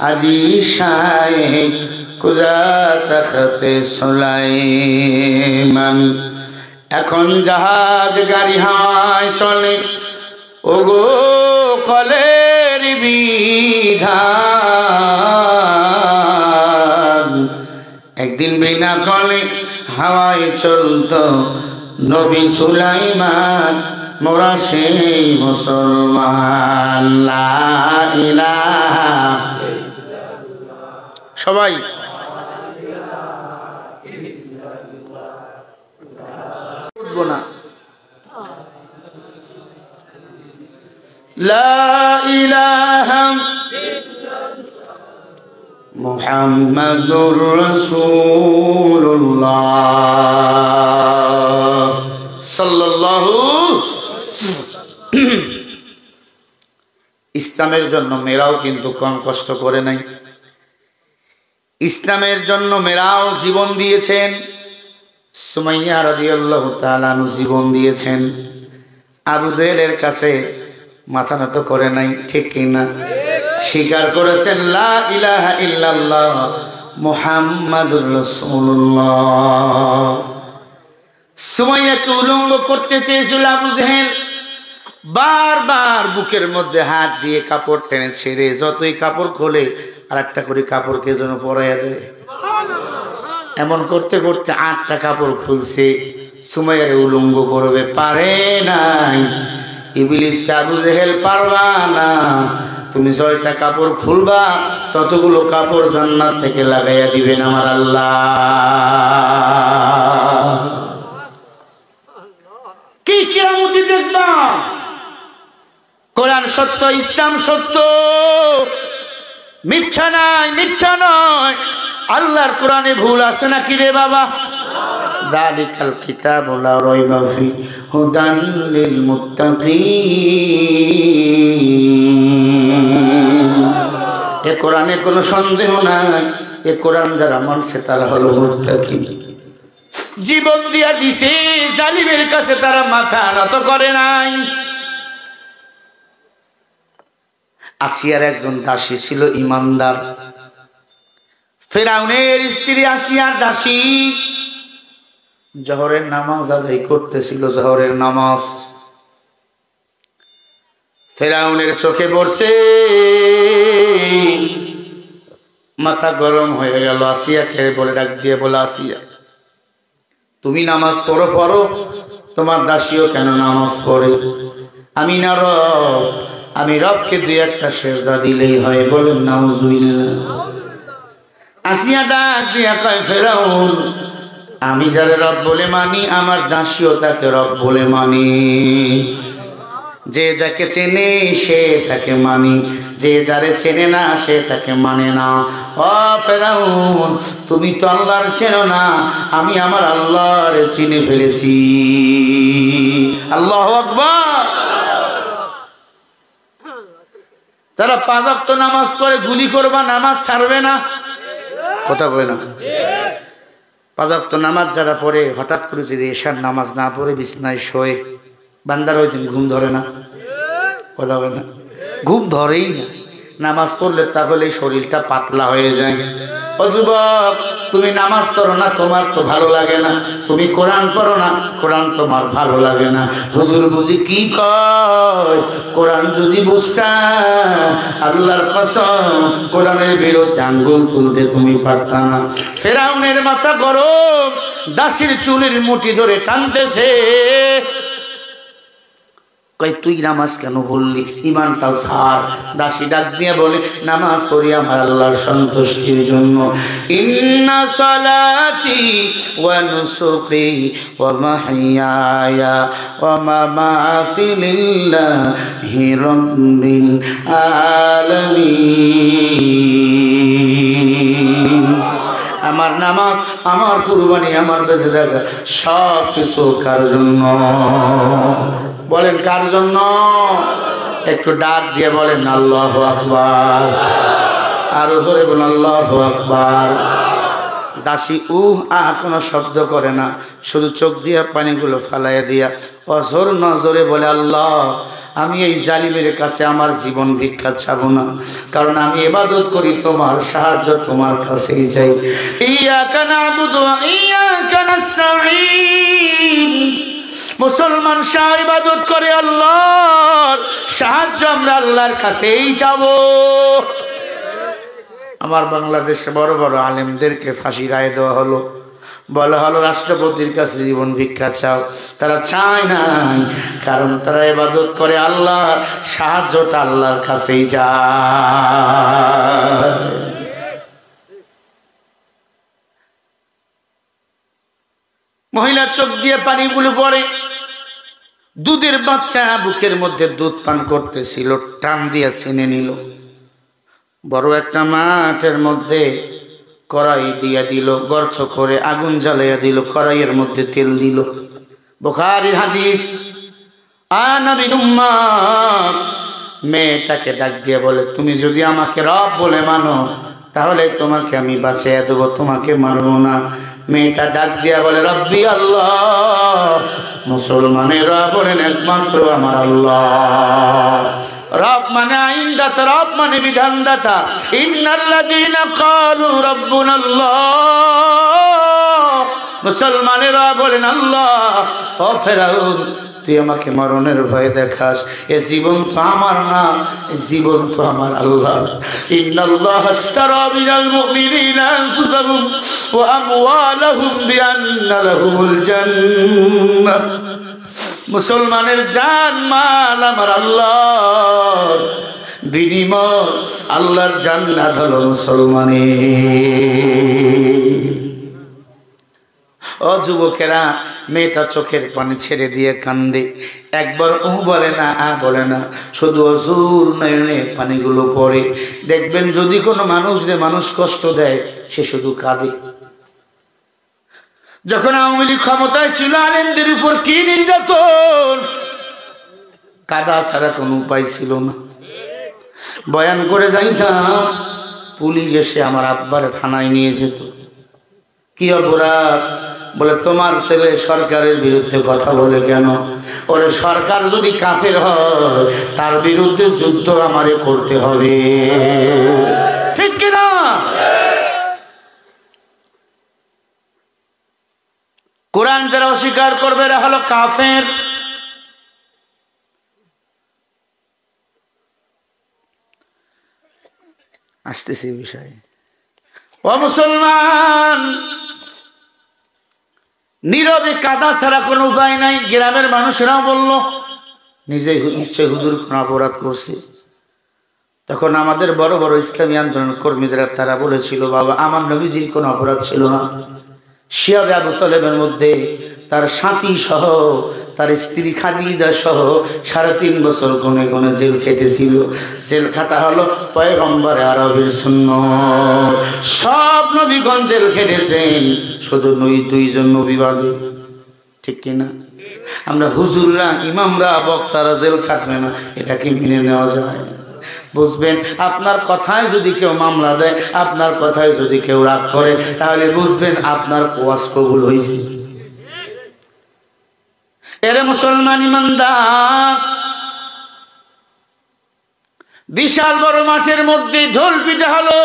আজি শায়েখ, কুজা তখতে সুলাইমান। এখন জাহাজ গাড়ি হাওয়ায় চলে, ওগো কলের বিধান। একদিন বিনা কলে হাওয়ায় চলতো নবী সুলাইমান, মোরা সেই মুসলমান। লা ইলাহা, সবাই উঠবো না। লা ইলাহা মুহাম্মাদুর রাসূলুল্লাহ সাল্লাল্লাহু। ইসলামের জন্য মেয়েরাও কিন্তু কম কষ্ট করে নাই। ইসলামের জন্য মেয়েরাও জীবন দিয়েছেন। সুমাইয়া রাদিয়াল্লাহু তাআলা আনহা জীবন দিয়েছেন। আবু জেহেলের কাছে মাথা নত করে নাই, ঠিক কিনা? স্বীকার করেছেন লা ইলাহা ইল্লাল্লাহ মুহাম্মাদুর রাসূলুল্লাহ। সুমাইয়াকে উলঙ্গ করতে চেয়েছিল আবু জেহেল, বারবার বুকের মধ্যে হাত দিয়ে কাপড় টেনে ছেড়ে যতই কাপড় খোলে আর একটা করে কাপড়কে যেন পরাইয়া দেয়। এমন করতে করতে 8টা কাপড় খুলছে, সুমাইয়ারে উলঙ্গ করবে, পারে নাই। ইবলিসকে আবু জেহেল পারবা না, তুমি 6টা কাপড় খুলবা ততগুলো কাপড় জান্নাত থেকে লাগাইয়া দিবেন আমার আল্লাহ। কি কিয়ামতি দেখবা? কোরআন সত্য, ইসলাম সত্য, মিথ্যা নাই, মিথ্যা নয়। আল্লাহর কোরআনে ভুল আছে নাকি রে বাবা? যালিকাল কিতাবু লা রাইবা ফি হুদাল লিল মুত্তাকিন। এ কোরআনে কোনো সন্দেহ নাই, এ কোরআন যারা মানছে তারা হলো মুত্তাকিন। জীবন দিয়া দিছে, জালিমের কাছে তারা মাথা নত করে নাই। আসিয়ার একজন দাসী ছিল ইমানদার। ফেরাউনের স্ত্রী আসিয়ার দাসী জোহরের নামাজ আদায় করতেছিল, জোহরের নামাজ। ফেরাউনের চোখে পড়ছে, মাথা গরম হয়ে গেল। আসিয়াকে বলে ডাক দিয়ে বলে, আসিয়া তুমি নামাজ পড়ো, পড়ো, তোমার দাসীও কেন নামাজ পড়ে? আমি না রব, আমি রবকে 2-1টা সেজদা দিলেই হয়। বলেন নাউজুবিল্লাহ। আসিয়া ডাক দিয়া কয়, ফেরাউন আমি যারে রব বলে মানি, আমার দাসীও তাকে রব বলে মানি। যে যাকে চেনে সে তাকে মানি, যে যারে চেনে না সে তাকে মানে না। ও ফেরাউন, তুমি তো আল্লাহর চেনো না, আমি আমার আল্লাহর চিনে ফেলেছি। আল্লাহু আকবার। যারা 5 ওয়াক্ত নামাজ পড়ে গুলি করবা, নামাজ ছাড়বে না, কথা বলে না। 5 ওয়াক্ত নামাজ যারা পড়ে হঠাৎ করে যদি এশার নামাজ না পড়ে বিছনায় শোয়, বান্দার ওই দিন ঘুম ধরে না, কথা বলে না, ঘুম ধরেই না। নামাজ পড়লে তাহলে শরীরটা পাতলা হয়ে যায়। ও যুবক, তুমি নামাজ পড়ো না, তোমার তো ভালো লাগে না। তুমি কোরআন পড়ো না, কোরআন তোমার ভালো লাগে না। হুজুর বুঝি কি কয়? কোরআন যদি বুঝতা, আল্লাহর কসম কোরআনের বিরুদ্ধে আঙ্গুল তুলতে তুমি পারতা না। ফেরাউনের মাথা গরম, দাসীর চুলের মুঠি ধরে টানতেছে। কই তুই নামাজ কেন বললি? ইমানটা ছাড়। দাসী ডাক দিয়ে বলে, নামাজ পড়ি আমার আল্লাহর সন্তুষ্টির জন্য। ইন্না সালাতি ওয়া নুসুকি ওয়া মাহইয়ায়া ওয়া মামাতি লিল্লাহি রাব্বিল আলামিন। আমার নামাজ, আমার কুরবানি, আমার বেঁচে থাকা সব কিছু কার জন্য? বলেন কার জন্য? একটু ডাক দিয়ে বলেন আল্লাহু আকবার। আরো জোরে বলেন আল্লাহু আকবার। দাসী কোনো শব্দ করে না, শুধু চোখ দিয়ে পানিগুলো ফালাইয়া দিয়া অঝোর নজরে বলে, আল্লাহ আমি এই জালিমের কাছে আমার জীবন ভিক্ষা চাবো না, কারণ আমি ইবাদত করি তোমার, সাহায্য তোমার কাছেই চাই। ইয়াকা না'বুদু ওয়া ইয়াকা নাস্তাঈন। মুসলমান শাহ ইবাদত করে আল্লাহর, সাহায্য আমরা আল্লাহর কাছেই চাবো। আমার বাংলাদেশে বড় বড় আলেমদেরকে ফাঁসি রায় দেওয়া হলো, বলা হলো রাষ্ট্রপতির কাছে জীবন ভিক্ষা চাও। তারা চায় নাই, কারণ তারা ইবাদত করে আল্লাহ, সাহায্যটা আল্লাহর কাছেই যায়। মহিলা চোখ দিয়ে পানিগুলো পড়ে। দুধের বাচ্চা বুকের মধ্যে দুধ পান করতেছিল, টান দিয়ে ছিনে নিল। বড় একটা মাঠের মধ্যে কড়াই দিয়া দিল, গর্ত করে আগুন জ্বালাইয়া দিল, কড়াইয়ের মধ্যে তেল দিল। বুখারীর হাদিস। নবীর উম্মত মেয়েটাকে ডাক দিয়ে বলে, তুমি যদি আমাকে রব বলে মানো তাহলে তোমাকে আমি বাঁচিয়ে দেবো, তোমাকে মারবো না। মেয়েটা ডাক দিয়া বলে, রব্বি আল্লাহ, মুসলমানের রব বলেন একমাত্র আমার আল্লাহ। রব মানে আইনদাতা, রব মানে বিধানদাতা। ইন্নাল্লাযীনা ক্বালু রাব্বুনাল্লাহ, মুসলমানেরা বলেন আল্লাহ। ও ফেরাউন, তুই আমাকে মরণের ভয় দেখাস, এ জীবন তো আমার না, এ জীবন তো আমার আল্লাহ। ইন্নাল্লাহা আশতারা মিনাল মুমিনিনা আনফুসাহুম ওয়া আমওয়ালাহুম বিআন্না লাহুমুল জান্নাহ। মুসলমানের জান মাল আমার আল্লাহর, বিনিময় আল্লাহর জান্নাত হলো মুসলমানের। ও যুবকেরা, মেয়েটা চোখের পানি ছেড়ে দিয়ে কান্দে, একবার ও বলে না, আ বলে না, শুধু অজুর নয়নে পানিগুলো পড়ে। দেখবেন যদি কোনো মানুষ কষ্ট দেয়, সে শুধু কাঁদে। যখন আওয়ামী লীগ ক্ষমতায় ছিল, আলেমদের উপর কি নির্যাতন, কাদা ছাড়া কোনো উপায় ছিল না। বয়ান করে যাইতাম, পুলিশ এসে আমার আব্বারে থানায় নিয়ে যেত। কি অপরাধ? বলে তোমার ছেলে সরকারের বিরুদ্ধে কথা বলে কেন? ওরে সরকার যদি কাফের হয়, তার বিরুদ্ধে যুদ্ধ আমারে করতে হবে, ঠিক কিনা? কোরআন যারা অস্বীকার করবে এরা হলো কাফের। আসতেছে বিষয়ে। ও মুসলমান, নীরবে কাদা ছাড়া কোনো উপায় নাই। গ্রামের মানুষেরাও বলল নিজেই নিশ্চয় হুজুর কোন অপরাধ করছে। তখন আমাদের বড় বড় ইসলামী আন্দোলন কর্মী যারা, তারা বলেছিল, বাবা আমার নবীজির কোনো অপরাধ ছিল না। শিয়াবে আবু তালেবের মধ্যে তার সাথী সহ, তার স্ত্রী খাদিজা সহ 3.5 বছর গনে গনে জেল খেটেছিল। জেল খাটা হলো পয়গম্বরে আরবের সুন্নাত। সব নবীগণ জেল খেটেছেন, শুধু 2জন নবী বাদে, ঠিক কিনা? আমরা হুজুররা, ইমামরা, বক্তারা জেল খাটবে না, এটা কি মেনে নেওয়া যায়? বুঝবেন, আপনার কথায় যদি কেউ মামলা দেয়, আপনার কথায় যদি কেউ রাগ করে, তাহলে বুঝবেন আপনার ওয়াজ কবুল হয়েছে। এরে মুসলমান ইমানদার, বিশাল বড় মাঠের মধ্যে ঢোল পিটা হলো,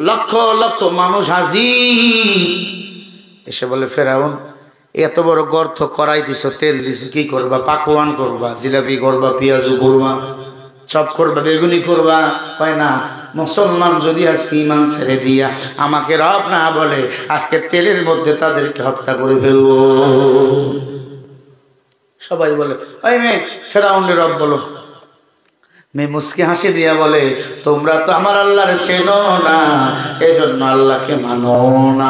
লক্ষ লক্ষ মানুষ হাজির। এসে বলে, ফেরাউন এত বড় গর্ত করাই দিছ, তেল দিছ, কি করবা? পাকোয়ান করবা, জিলাপি করবা, পেঁয়াজু করবা, চপ করবা, বেগুনি করবা? হয় না। মুসলমান যদি আজকে ইমান ছেড়ে দিয়া আমাকে রব না বলে, আজকে তেলের মধ্যে তাদেরকে হত্যা করে ফেলবো। সবাই বলে, ওই মেয়ে ফেরাউনের রব বলো। মেয়ে মুস্কি হাসি দিয়া বলে, তোমরা তো আমার আল্লাহরে চেনো না, এজন্য আল্লাহকে মানো না।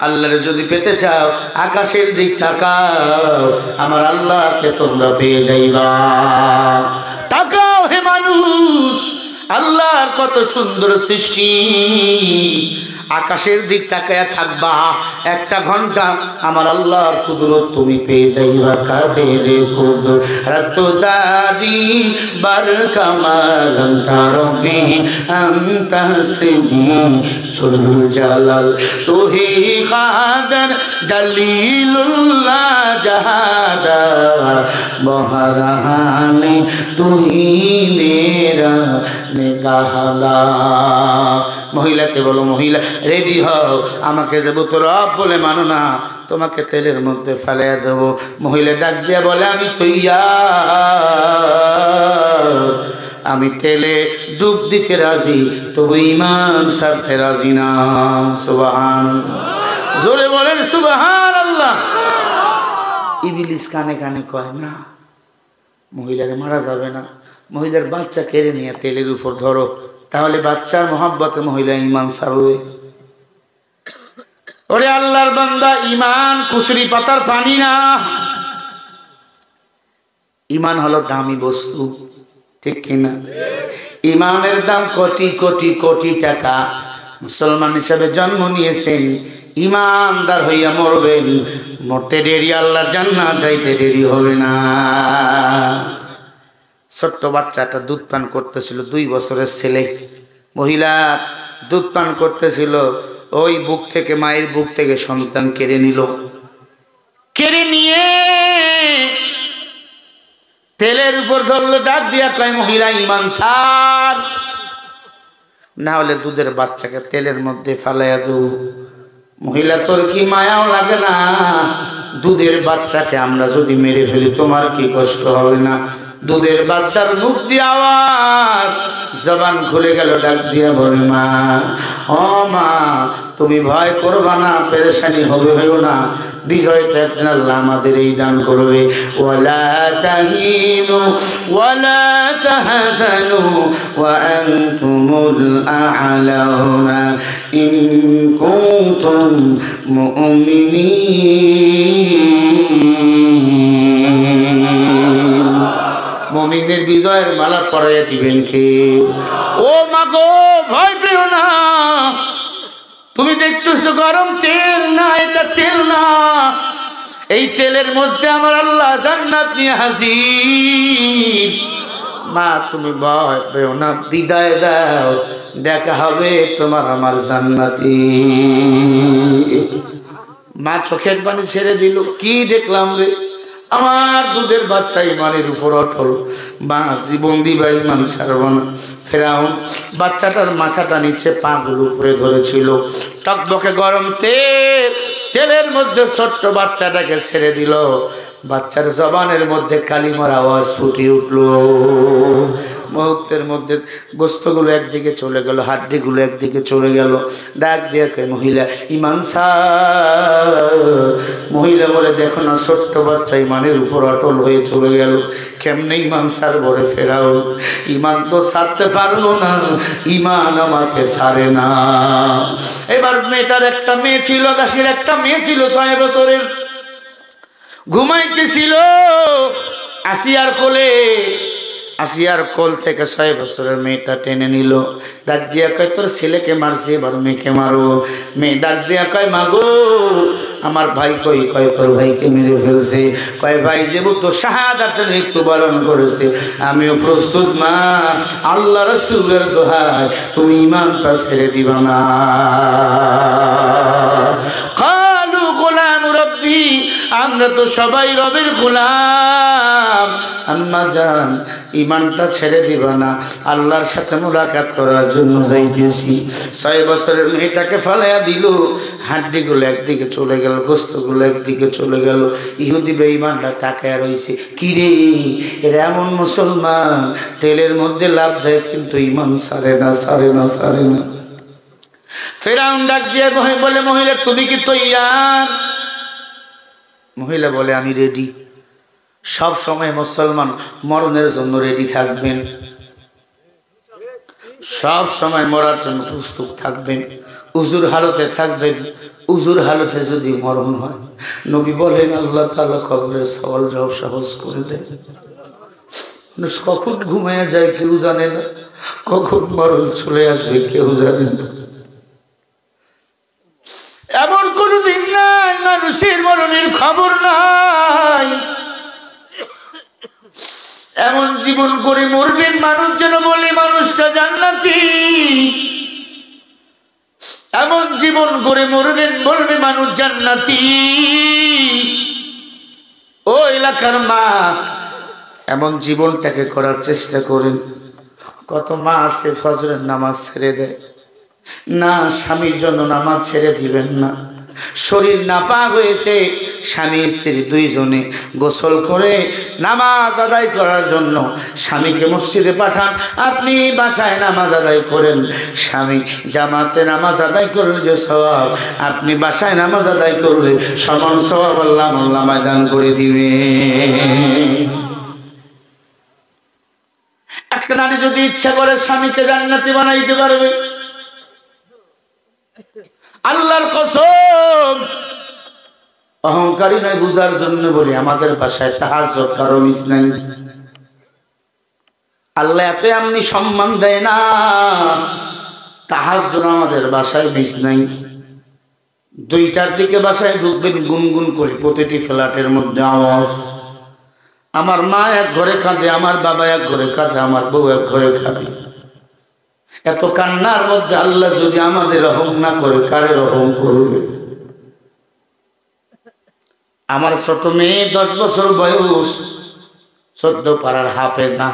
আল্লাহরে যদি পেতে চাও, আকাশের দিক তাকাও, আমার আল্লাহকে তোমরা পেয়ে যাইবা। তাকাও হে মানুষ, আল্লাহর কত সুন্দর সৃষ্টি। আকাশের দিক তাকায়া থাকবা, 1 ঘন্টা আমার আল্লাহর কুদরত তুমি পেয়ে যাইবা। কাদের কুদরত দারি বার কামাল তারবি আনতা সিদি চুল জালাল তুহি কাদের জলিলুল্লাহ জাহাদা বহরানি তুহি মেরা নিগাহলা। মহিলাকে বলো, মহিলা রেডি হও, আমাকে যে তোর রব বলে মানো না, তোমাকে তেলের মধ্যে ফেলে দেবো। মহিলা ডাক দিয়ে বলে, আমি তৈয়ার, আমি তেলে ডুব দিতে রাজি, তবু ইমান ছাড়তে রাজি না। সুবহানাল্লাহ, জোরে বলেন সুবহানাল্লাহ। ইবলিস কানে কানে কয়, না মহিলাকে মারা যাবে না, মহিলার বাচ্চা কেড়ে নিয়ে তেলের উপর ধরো, তাহলে বাচ্চার মোহাব্বতে মহিলা ইমান ছাড়বে। ওরে আল্লাহর বান্দা, ইমান কুসরি পাতার পানি না। ইমান হলো দামি বস্তু, ঠিক কিনা? ইমানের দাম কোটি কোটি কোটি টাকা। মুসলমান হিসাবে জন্ম নিয়েছেন, ইমানদার হইয়া মরবেন, মরতে দেরি, আল্লাহর জান্নাত যাইতে দেরি হবে না। ছোট্ট বাচ্চাটা দুধ পান করতেছিল, 2 বছরের ছেলে। মহিলা দুধ পান করতেছিল, ওই বুক থেকে, মায়ের বুক থেকে সন্তান কেড়ে নিল। কেড়ে নিয়ে তেলের উপর ধরলো, ডাক দিয়া কয় মহিলা ইমান ছাড়, না হলে দুধের বাচ্চাকে তেলের মধ্যে ফালাইয়া দেব। মহিলা তোর কি মায়াও লাগে না? দুধের বাচ্চাকে আমরা যদি মেরে ফেলি তোমার কি কষ্ট হবে না? দুধের বাচ্চার মুখ দিয়ে আওয়াজ, জবান খুলে গেল, ডাক দিয়া বলে মা, ও মা তুমি ভয় করবা না, পেরেশানি হবে হইও না, বিজয় তো একদিন আল্লাহ আমাদের এই দান করবে। ওয়ালা তাহিনু ওয়ালা তাহজানু ওয়া আনতুমুল আ'লাউনা ইন কুনতুম মুমিনিন। মুমিনের বিজয়ের মালা পরাইয়া দিবেন কে? ও মা গো, ভয় পেও না, তুমি দেখতেছো গরম তেল না, এটা তেল না, এই তেলের মধ্যে আমার আল্লাহ জান্নাত নিয়ে হাজির। মা তুমি ভয় পেও না, বিদায় দাও, দেখা হবে তোমার আমার জান্নাতি। মা চোখের পানি ছেড়ে দিল, কি দেখলাম রে, আমার দুধের বাচ্চা ইমানের উপর অটল, মা জীবন দিবা ইমান ছাড়ব না। ফেরাউন বাচ্চাটার মাথাটা নিচে, পাগুলো উপরে ধরেছিল, টকবকে গরম তেল, তেলের মধ্যে ছোট্ট বাচ্চাটাকে ছেড়ে দিল। বাচ্চার জবানের মধ্যে কালিমার আওয়াজ ফুটে উঠল। মুহূর্তের মধ্যে গোস্তগুলো একদিকে চলে গেল, হাড্ডিগুলো একদিকে চলে গেল। ডাক দিয়ে কে মহিলা ইমান ছাড়। মহিলা বলে দেখো না, ছোট্ট বাচ্চা ইমানের উপর অটল হয়ে চলে গেল, কেমনে ইমান ছাড় বলে ফেরাও? ইমান তো ছাড়তে পারলো না, ইমান আমাকে ছাড়ে না। এবার মেয়েটার একটা মেয়ে ছিল, দাসীর একটা মেয়ে ছিল, 6 বছরের, ঘুমাইতেছিল আসিয়ার কোলে। আসিয়ার কোল থেকে 6 বছরের মেয়েটা টেনে নিল, ডাক দিয়া কয় তোর ছেলেকে মারছে, এবার মেয়েকে মারো। মেয়ে ডাক দিয়া কয় মাগো আমার ভাই কই? কয় তোর ভাইকে মেরে ফেলছে। কয় ভাই যেহেতু শাহাদাতের মৃত্যুবরণ করেছে, আমিও প্রস্তুত মা, আল্লাহ রাসূলের দোহাই তুমি ইমানটা ছেড়ে দিবা না। কালু গোলাম রব্বি, আমরা তো সবাই রবের গোলাম, আম্মা জান ইমানটা ছেড়ে দিবা না, আল্লাহর সাথে মুলাকাত করার জন্য যাইতেছি। 6 বছরের মেয়েটাকে ফালাইয়া দিল, হাড্ডিগুলো একদিকে চলে গেল, গোস্তগুলো একদিকে চলে গেল। ইহুদি বেঈমানরা তাকায় রইছে, কিরে এরা এমন মুসলমান, তেলের মধ্যে লাভ দেয় কিন্তু ইমান ছাড়ে না, ছাড়ে না, ছাড়ে না। ফেরাউন ডাক দিয়ে বলে মহিলা তুমি কি তৈয়ার? মহিলা বলে আমি রেডি। সব সময় মুসলমান মরণের জন্য রেডি থাকবেন, সব সময় মরার জন্য প্রস্তুত থাকবেন, উজুর হালতে থাকবেন। উজুর হালতে যদি মরণ হয়, নবী বলেন আল্লাহ তাআলা কবরের সওয়াল জবাব সহজ করে দেন। কখন ঘুমিয়ে যায় কেউ জানে না, কখন মরণ চলে আসবে কেউ জানে না। এমন কোন দিন নাই মানুষের মরণের খবর নাই। এমন জীবন করে মরবেন মানুষ যেন বলে মানুষটা জান্নাতি। এমন জীবন করে মরবেন বলবে মানুষ জান্নাতি। ও এলাকার মা, এমন জীবনটাকে করার চেষ্টা করেন। কত মা আছে ফজরের নামাজ ছেড়ে দেয় না, স্বামীর জন্য নামাজ ছেড়ে দিবেন না। শরীর নাপাক হয়েছে, স্বামী স্ত্রী দুইজনে গোসল করে নামাজ আদায় করার জন্য স্বামীকে মসজিদে পাঠান, আপনি বাসায় নামাজ আদায় করেন। স্বামী জামাতে নামাজ আদায় করলে যে সওয়াব, আপনি বাসায় নামাজ আদায় করলে সমান সওয়াব আল্লাহ ময়দান করে দিবে। একটা নারী যদি ইচ্ছা করে স্বামীকে জান্নাতি বানাইতে পারবে। আল্লাহর কসম, অহংকারী নয়, বুঝার জন্য বলি, আমাদের বাসায় তাহাজ্জুদ কারো মিস নাই। আল্লাহ এত এমনি সম্মান দেয় না, তাহাজ্জুদ আমাদের বাসায় মিস নাই। 2টার দিকে বাসায় ঢুকবেন, গুনগুন করে প্রতিটি ফ্ল্যাটের মধ্যে আওয়াজ। আমার মা এক ঘরে কাঁদে, আমার বাবা এক ঘরে কাঁদে, আমার বউ এক ঘরে কাঁদে। এত কান্নার মধ্যে আল্লাহ যদি আমাদের রহম না করে, কারে রহম করবে? আমার ছোট মেয়ে 10 বছর বয়স, 14 পারার হাফেজা।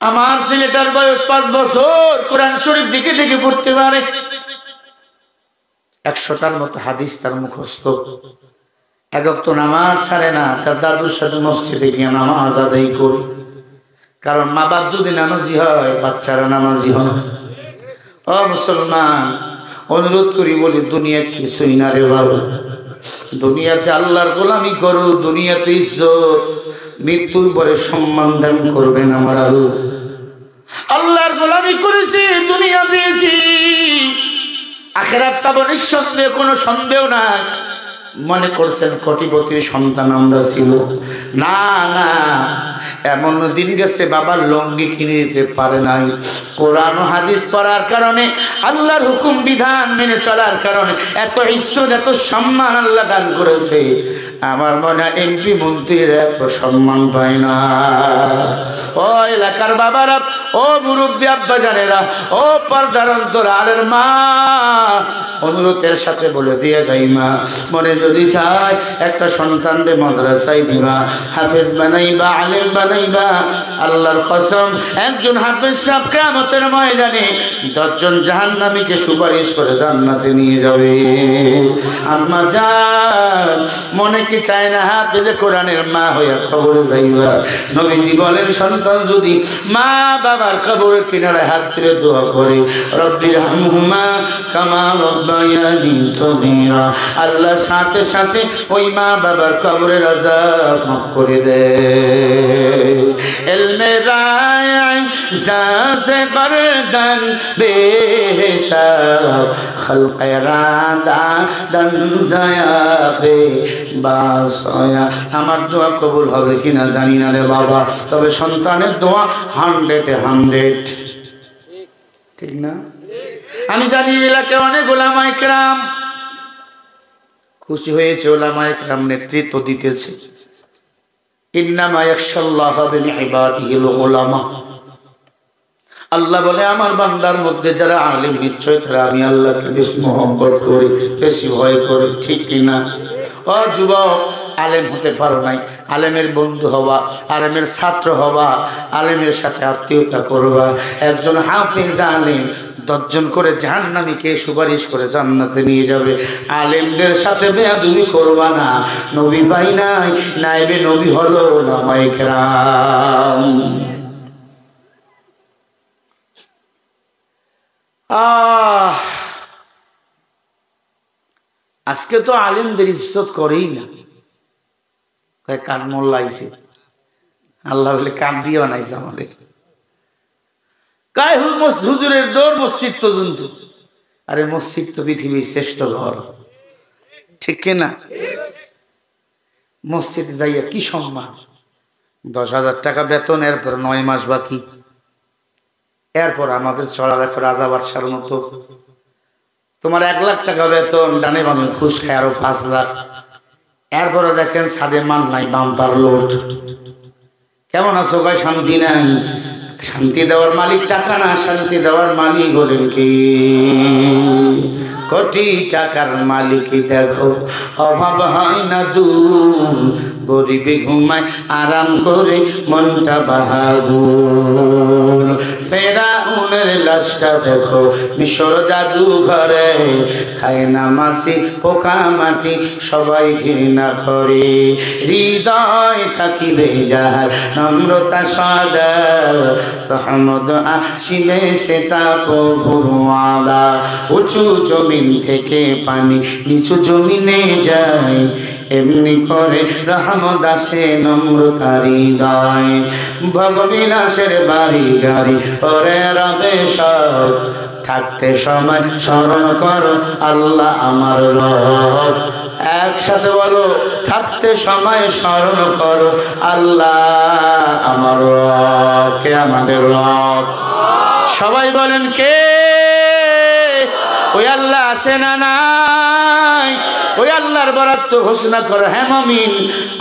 আমার ছেলেটার বয়স 5 বছর, কোরআন শরীফ দিকে দিকে পড়তে পারে, 100টার মতো হাদিস তার মুখস্থ। এক ওয়াক্ত নামাজ ছাড়ে না, তার দাদুর সাথে মসজিদে গিয়ে নামাজ আদায় করে। কারণ মা বাপ যদি নামাজি হয়, বাচ্চারা নামাজি হয়। ও মুসলমান, অনুরোধ করি বলি, দুনিয়া কিছুই না রে বাবু। দুনিয়াতে আল্লাহর গোলামি করো, দুনিয়াতে ইজ্জত, মৃত্যুর পরে সম্মান দান করবেন আমার আল্লাহ। আল্লাহর গোলামি করেছি, দুনিয়া পেয়েছি, আখিরাত পাবো নিঃসন্দেহে, কোনো সন্দেহ নাই। মনে করছেন কোটিপতির সন্তান আমরা ছিল? না না, এমন দিন গেছে বাবার লঙ্গি কিনে দিতে পারে নাই। কোরআন ও হাদিস পড়ার কারণে, আল্লাহর হুকুম বিধান মেনে চলার কারণে এত ইজ্জত, এত সম্মান আল্লাহ দান করেছে। আমার মনে হয় এমপি মন্ত্রীরা এত সম্মান পায় না। ও এলাকার বাবারা, ও মুরব্বী আব্বা জানেরা, ও পর্দার অন্তরালের মা, অনুরোধের সাথে বলে দিয়ে যাই মা, মনে যদি চায় একটা সন্তানদের মাদ্রাসায় দিবা, হাফেজ বানাইবা, আলেম বানাইবা, আল্লাহর কসম একজন হাফেজ সাহেব কিয়ামতের ময়দানে 10 জন জাহান্নামীকে সুপারিশ করে জান্নাতে নিয়ে যাবে। আম্মা জান, মনে কি চায় না হাফেজে কোরআনের মা হইয়া কবরে যাইবা? নবীজি বলেন, সন্তান যদি মা বাবার কবরের কিনারে হাত তুলে দোয়া করে, রব্বির হামহুমা কামা রব্বায়ানি সগীরা, আল্লাহ সাথে সাথে ওই মা বাবার কবরের আযাব মাফ করে দেয়। ইলমে রায় জাযে গর্দন বেহিসাব, খলকে রাদা দন যায়াবে বাসয়া। আমার দোয়া কবুল হবে কিনা জানি না রে বাবা, তবে সন্তানের দোয়া 100-100, ঠিক না? আমি জানি এলাকায় অনেক ওলামায়ে কেরাম খুশি হয়েছে, ওলামায়ে কেরাম নেতৃত্ব দিতেছে। ইন্নামা ইয়াখশাল্লাহ মিন ইবাদিহিল উলামা। আল্লাহ বলে, আমার বান্দার মধ্যে যারা আলেম, নিশ্চয় তারা আমি আল্লাহকে বেশি মহব্বত করি, বেশি ভয় করি, ঠিক কিনা? ও যুবক, আলেম হতে পারো নাই, আলেমের বন্ধু হবা, আলেমের ছাত্র হবা, আলেমের সাথে আত্মীয়তা করবা। একজন হাফেজ আলেম 10 জন করে জাহান্নামীকে সুপারিশ করে জান্নাতে নিয়ে যাবে। আলেমদের সাথে বেয়াদবি করবা না, নবী পাই নাই, নাইবে নবী হলো ওলামায়ে কেরাম। আজকে তো আলেমদের ইজ্জত করেই না, কান মোল্লা আইছে, আল্লাহ বলে কান দিয়ে বানাইছে আমাদের। কায় হুজুরের দৌড় মসজিদ পর্যন্ত। আরে মসজিদ তো পৃথিবীর শ্রেষ্ঠ ঘর, ঠিক কিনা? মসজিদে যাইয়া কি সম্মান, 10,000 টাকা বেতন, এরপর 9 মাস বাকি, এরপর আমাদের চলা দেখো রাজা বাদশার মতো। তোমার 1 লাখ টাকা বেতন, ডানে বামে ঘুষ খায় আরো 5 লাখ, এরপরে দেখেন ছাদে মান নাই, বাম্পার লোড। কেমন আছো? কয় শান্তি নাই। শান্তি দেওয়ার মালিক টাকা না, শান্তি দেওয়ার মালিক হলেন কি? কোটি টাকার মালিক দেখো, অভাব হয় না দূর, গরিবে ঘুমায় আরাম করে মনটা বাহাদুর। ফেরাউনের লাশটা দেখো মিশর জাদু ঘরে, খায় না মাছি পোকা মাটি সবাই ঘৃণা করে। হৃদয় থাকিবে যাহার নম্রতা সদা, রহমত আসিবে সে তা প্রভুর ওয়াদা। উঁচু জমিন থেকে পানি নিচু জমিনে যায়, এমনি করে রহমত আসে নম্রতার হৃদয়। ভগবিলাসের বাড়ি গাড়ি পরে রবে সব, থাকতে সময় স্মরণ করো আল্লাহ আমার রব। একসাথে বলো, থাকতে সময় স্মরণ করো আল্লাহ আমার রব। কে আমাদের রব? সবাই বলেন কে? ওই আল্লাহ আছে না নাই? ওই আল্লাহর বরাদ্দ ঘোষণা করো, হ্যাঁ মুমিন,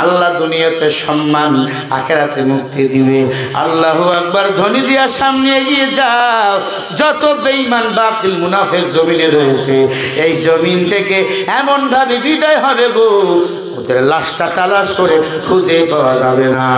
আল্লাহ দুনিয়াতে সম্মান, আখিরাতে মুক্তি দিবে। আল্লাহু আকবার ধ্বনি দিয়া সামনে এগিয়ে যাও। যত বেঈমান বাতিল মুনাফিক জমিনে রয়েছে, এই জমিন থেকে এমন ভাবে বিদায় হবে গো, ওদের লাশটা তালাশ করে খুঁজে পাওয়া যাবে না।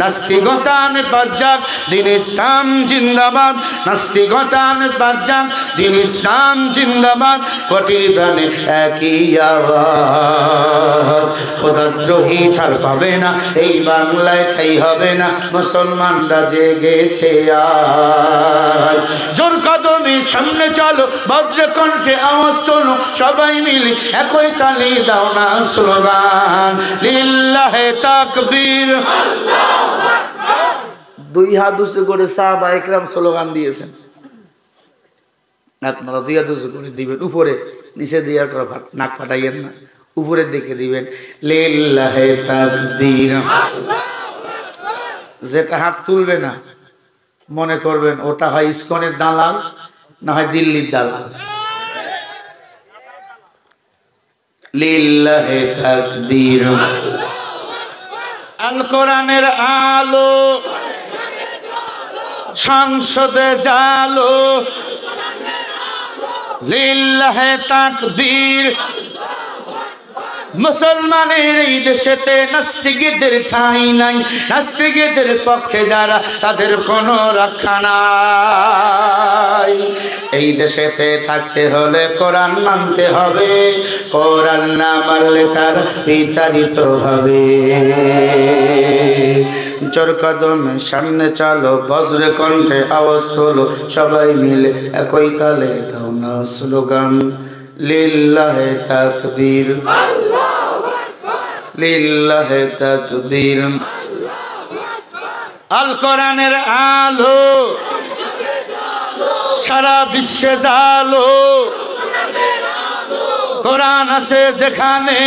নাস্তিকতান বাজ্জাক দিন ইসলাম জিন্দাবাদ, নাস্তিকতান বাজ্জাক দিন ইসলাম জিন্দাবাদ, কোটি প্রাণে একই আওয়াজ। খোদাদ্রোহী ছাড় পাবে না এই বাংলায়, ঠাই হবে না মুসলমানরা জেগেছে আজ। জোর কদমে সামনে চলো, বজ্র কণ্ঠে আওয়াজ তোলো, সবাই মিলে একই তালি দাও না স্লোগান লিল্লাহে তাকবীর। দুই হাত উঁচু করে সাহাবা একরাম স্লোগান দিয়েছেন, আপনারা দুই হাত উঁচু করে দিবেন, উপরে নিচে দিয়ে নাক ফাটাইয়েন না, উপরের দিকে দিবেন লিল্লাহে তাকবীর। যেটা হাত তুলবে না মনে করবেন ওটা হয় ইসকনের দালাল, না হয় দিল্লির দালাল। লিল্লাহে তাকবীর। আল কোরআনের আলো সংসদে জালো, লিল্লাহে তাকবীর। মুসলমানের এই দেশেতে নাস্তিকদের ঠাঁই নাই, নাস্তিকদের পক্ষে যারা তাদের কোনো রক্ষা নাই। এই দেশেতে থাকতে হলে কোরআন মানতে হবে, কোরআন না মানলে তার বিতাড়িত হবে। জোর কদমে সামনে চলো, বজ্র কণ্ঠে আওয়াজ তোলো, সবাই মিলে একই তালে দাও না স্লোগান লিল্লাহে তাকবীর, লিল্লাহে তাকবীর। আল কোরআনের আলো সারা বিশ্বে জালো, কোরআন আছে যেখানে,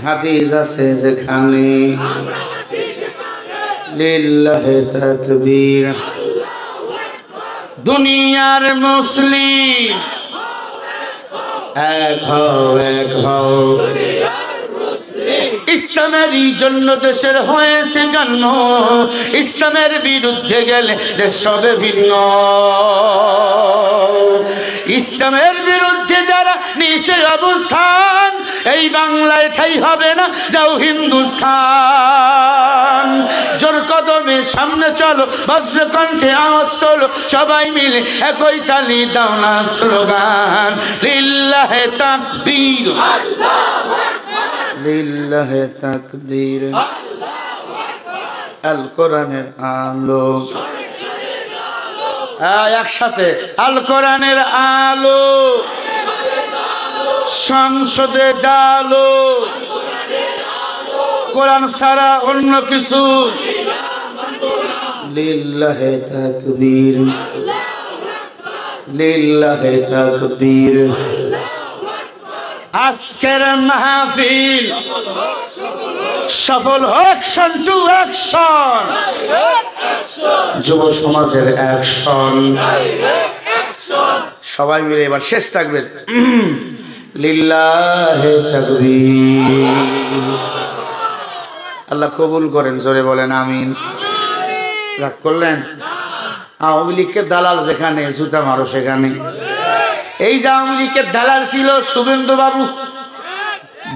হাদিস আছে যেখানে, লিল্লাহে তাকবীর। দুনিয়ার মুসলিম এক হও, এক হও, ইসলামেরই জন্য দেশের হয়েছে জন্ম, ইসলামের বিরুদ্ধে গেলে দেশ হবে ভিন্ন। ইসলামের বিরুদ্ধে যারা নিচে অবস্থান, এই বাংলায় ঠাই হবে না, যাও হিন্দুস্তান। জোর কদমে সামনে চলো, বজ্র কণ্ঠে আওয়াজ তোলো, সবাই মিলে একই তালি দাও না স্লোগান লিল্লাহে তাকবীর, লিল্লাহে তাকবীর। আল কোরআনের আলো একসাথে, আল কোরআনের আলো সংসদে জালো, কোরআন ছাড়া অন্য কিছু লিল্লাহে তাকবীর, লিল্লাহে তাকবীর। আজকের মাহফিল সফল হোক, সন্টু অ্যাকশন, যুব সমাজের অ্যাকশন, সবাই মিলে এবার শেষ থাকবে লিল্লাহে তাকবীর। আল্লাহ কবুল করেন, জোরে বলেন আমিন। রাগ করলেন? আওয়ামী লীগের দালাল যেখানে, জুতা মারো সেখানে। এই যে আওয়ামী লীগের দালাল ছিল শুভেন্দু বাবু,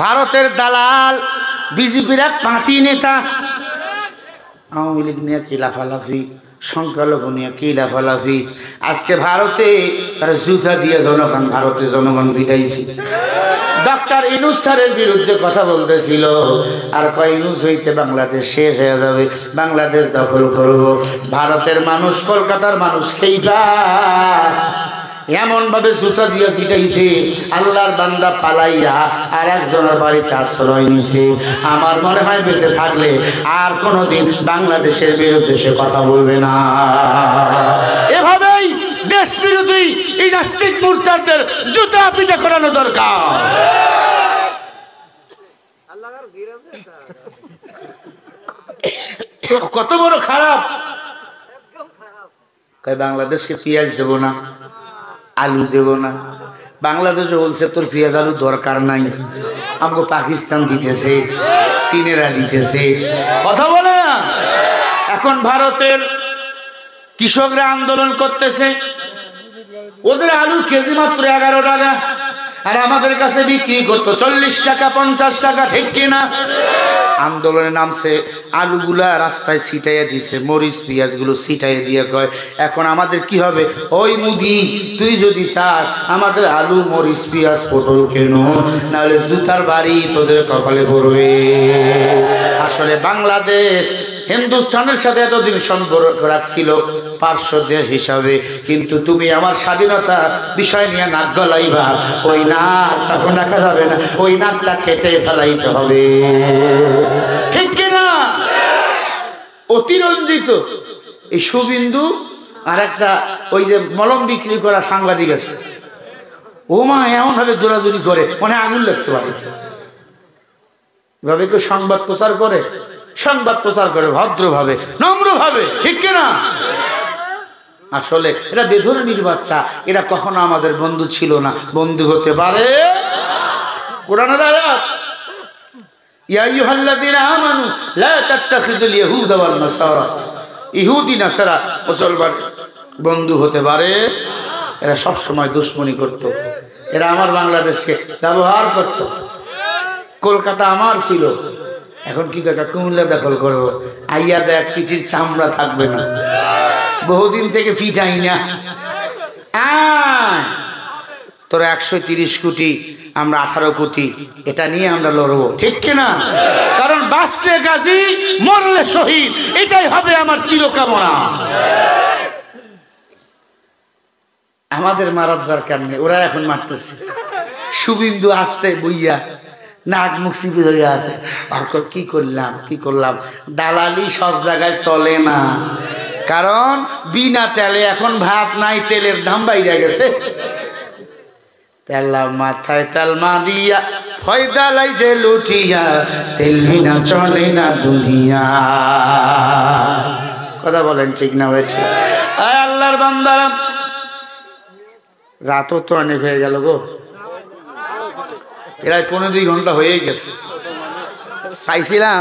ভারতের দালাল, বিজেপির এক পাঁতি নেতা। আওয়ামী লীগ নিয়ে কি লাফালাফি, সংখ্যালঘু নিয়ে কি লাফালাফি। আজকে ভারতে তার জুতা দিয়ে জনগণ, ভারতের জনগণ পিটাইছে। ডক্টর ইউনূস স্যারের বিরুদ্ধে কথা বলতেছিল, আর কয় ইউনূস হইতে বাংলাদেশ শেষ হয়ে যাবে, বাংলাদেশ দখল করব। ভারতের মানুষ, কলকাতার মানুষ খেইবা এমন ভাবে জুতা দিয়ে পিটাইছে, আল্লাহর বান্দা পালাইয়া আর একজনের বাড়িতে আশ্রয় নিছে। আমার মনে হয় বেঁচে থাকলে আর কোনোদিন বাংলাদেশের বিরুদ্ধে সে কথা বলবে না। এভাবেই দেশ বিরোধী এই নাস্তিক মুরতাদদের জুতা পিটা করানো দরকার। কত বড় খারাপ, বাংলাদেশকে পেঁয়াজ দেব না, আলু দেব না। বাংলাদেশে বলছে তোর পেঁয়াজ আলু দরকার নাই, আমাকে পাকিস্তান দিতেছে, চীনেরা দিতেছে, কথা বলে না। এখন ভারতের কৃষকরা আন্দোলন করতেছে, ওদের আলু কেজি মাত্র 11 টাকা, আর আমাদের কাছে বিক্রি করতো 40 টাকা 50 টাকা, ঠিক কিনা? আন্দোলনে নামছে, আলুগুলা রাস্তায় ছিটাইয়া দিছে, মরিচ পেঁয়াজগুলো ছিটাইয়া দিয়ে কয় এখন আমাদের কি হবে? ওই মুদি, তুই যদি চাস আমাদের আলু মরিচ পেঁয়াজ পটল কেন, নাহলে জুতার বাড়ি তোদের কপালে পড়বে। আসলে বাংলাদেশ হিন্দুস্তানের সাথে এতদিন সম্পর্ক রাখছিল পার্শ্ব দেশ হিসাবে, কিন্তু তুমি আমার স্বাধীনতা বিষয় নিয়ে নাক গলাইবা, ওই নাক তখন রাখা যাবে না, ওই নাকটা কেটে ফেলাইতে হবে, ঠিক কিনা? অতিরঞ্জিত এই শুবিন্দু আর একটা ওই যে মলম বিক্রি করা সাংবাদিক আছে, ও মা এমন ভাবে দৌড়াদৌড়ি করে, মনে আগুন লাগছে বাড়িতে। এভাবে কেউ সংবাদ প্রচার করে? সংবাদ প্রচার করে ভদ্রভাবে, নম্রভাবে, ঠিক কিনা? আসলে এরা বেধর্মীর বাচ্চা, এরা কখনো আমাদের বন্ধু ছিল না, বন্ধু হতে পারে। কোরআনের আয়াত, ইয়া আইয়ুহাল্লাযীনা আমানু লা তাত্তাখিযুল ইয়াহুদা ওয়ান নাসারা, ইহুদি নাসারা মুসলমান বন্ধু হতে পারে। এরা সব সময় দুশমনি করত, এরা আমার বাংলাদেশকে ব্যবহার করত। কলকাতা আমার ছিল, এখন কি কাকা কুমিল্লা দখল করবো, আইয়া দেখ পিঠির চামড়া থাকবে না, বহুদিন থেকে পিঠাই না। তোরা 130 কোটি, আমরা 18 কোটি, এটা নিয়ে আমরা লড়বো, ঠিক কিনা? কারণ বাঁচলে গাজী, মরলে শহীদ, এটাই হবে আমার চিরকামনা। আমাদের মারার দরকার নেই, ওরা এখন মারতেছে। শুবিন্দু আসতে বইয়া নাক মুখ চিপে হয়ে আছে, আর কি করলাম। দালালি সব জায়গায় চলে না, কারণ বিনা তেলে এখন ভাত নাই, তেলের দাম বাইরে গেছে। তেলা মাথায় তেল মারিয়া ফয়দালাই যে লুটিয়া, তেল বিনা চলে না দুনিয়া। কথা বলেন ঠিক না ভাই? ঠিক। আল্লাহর বান্দারা, রাতও তো অনেক হয়ে গেল গো, প্রায় 1.5 ঘন্টা হয়েই গেছে। চাইছিলাম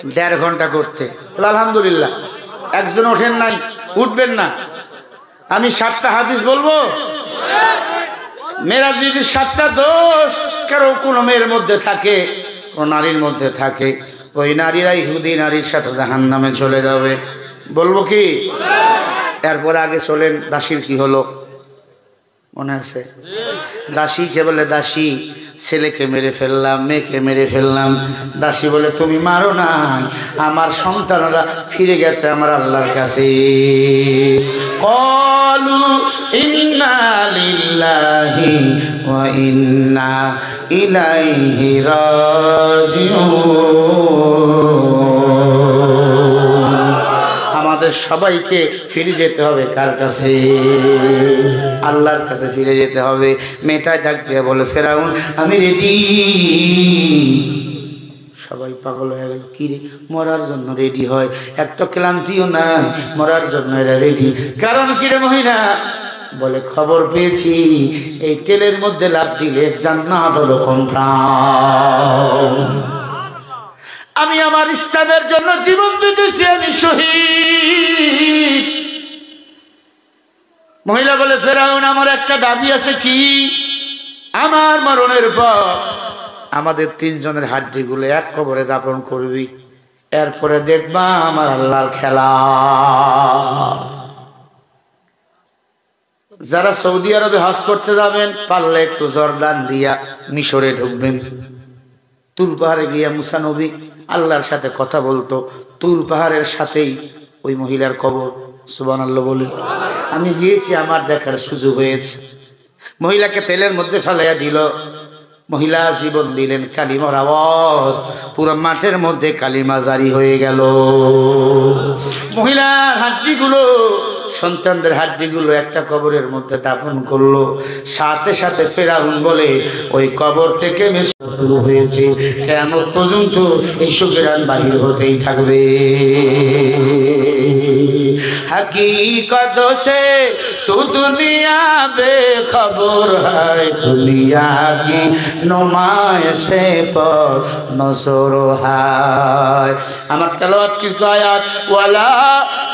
1.5 ঘন্টা করতে, আলহামদুলিল্লাহ একজন ওঠেন নাই, উঠবেন না। আমি 7টা হাদিস বলবো। মেয়েরা যদি 7টা দোষ কারো কোনো মেয়ের মধ্যে থাকে, কোনো নারীর মধ্যে থাকে, ওই নারীরা ইহুদি নারীর সাথে জাহান্নামে চলে যাবে। বলবো কি? এরপর আগে চলেন, দাসীর কি হলো মনে আছে? দাসী কে বলে? দাসী ছেলেকে মেরে ফেললাম, মেয়েকে মেরে ফেললাম। দাসী বলে তুমি মারো নাই, আমার সন্তানরা ফিরে গেছে আমার আল্লাহর কাছে। ক্বালু ইন্না লিল্লাহি ওয়া ইন্না ইলাইহি রাজিউন। আমাদের সবাইকে ফিরে যেতে হবে কার কাছে? আল্লাহর কাছে ফিরে যেতে হবে। মেয়েটাই ডাক দিয়ে বলে, ফেরাউন আমি রেডি। সবাই পাগল হয়ে গেল, কি রে? মরার জন্য রেডি হয়, একটা ক্লান্তিও নাই, মরার জন্য এরা রেডি। কারণ কি রে মহিলা? বলে খবর পেয়েছি এই তেলের মধ্যে লাফ দিলে জান্নাত হলো কনফার্ম। আমি আমার ইসলামের জন্য জীবন দিতেছি, আমি শহীদ। মহিলা বলে, ফেরাউন আমার একটা দাবি আছে। কি? আমার মরণের পর আমাদের 3 জনের হাড্ডিগুলো এক কবরে দাফন করবি, এরপরে দেখবা আমার আল্লাহর খেলা। যারা সৌদি আরবে হজ করতে যাবেন, পারলে একটু জর্দান দিয়া মিশরে ঢুকবেন। তুর পাহাড়ে গিয়া মুসা নবী আল্লাহর সাথে কথা বলতো, তুর পাহাড়ের সাথেই ওই মহিলার কবর। সুবহানাল্লাহ বলে আমি গিয়েছি, আমার দেখার সুযোগ হয়েছে। মহিলাকে তেলের মধ্যে ফেলাইয়া দিল, মহিলা জীবন দিলেন, কালিমার আওয়াজ পুরো মাঠের মধ্যে কালিমা জারি হয়ে গেল। মহিলার হাড্ডিগুলো, সন্তানদের হাড্ডিগুলো একটা কবরের মধ্যে দাফন করলো। সাথে সাথে ফেরাউন বলে ওই কবর থেকে শুরু হয়েছে, কিয়ামত পর্যন্ত এই সুগরান বাহির হতেই থাকবে। हकीकत से तू दुनिया बेखबर है दुनिया की नुमाइश पर नजर है আমার তেলাওয়াত কৃত আয়াত ওয়ালা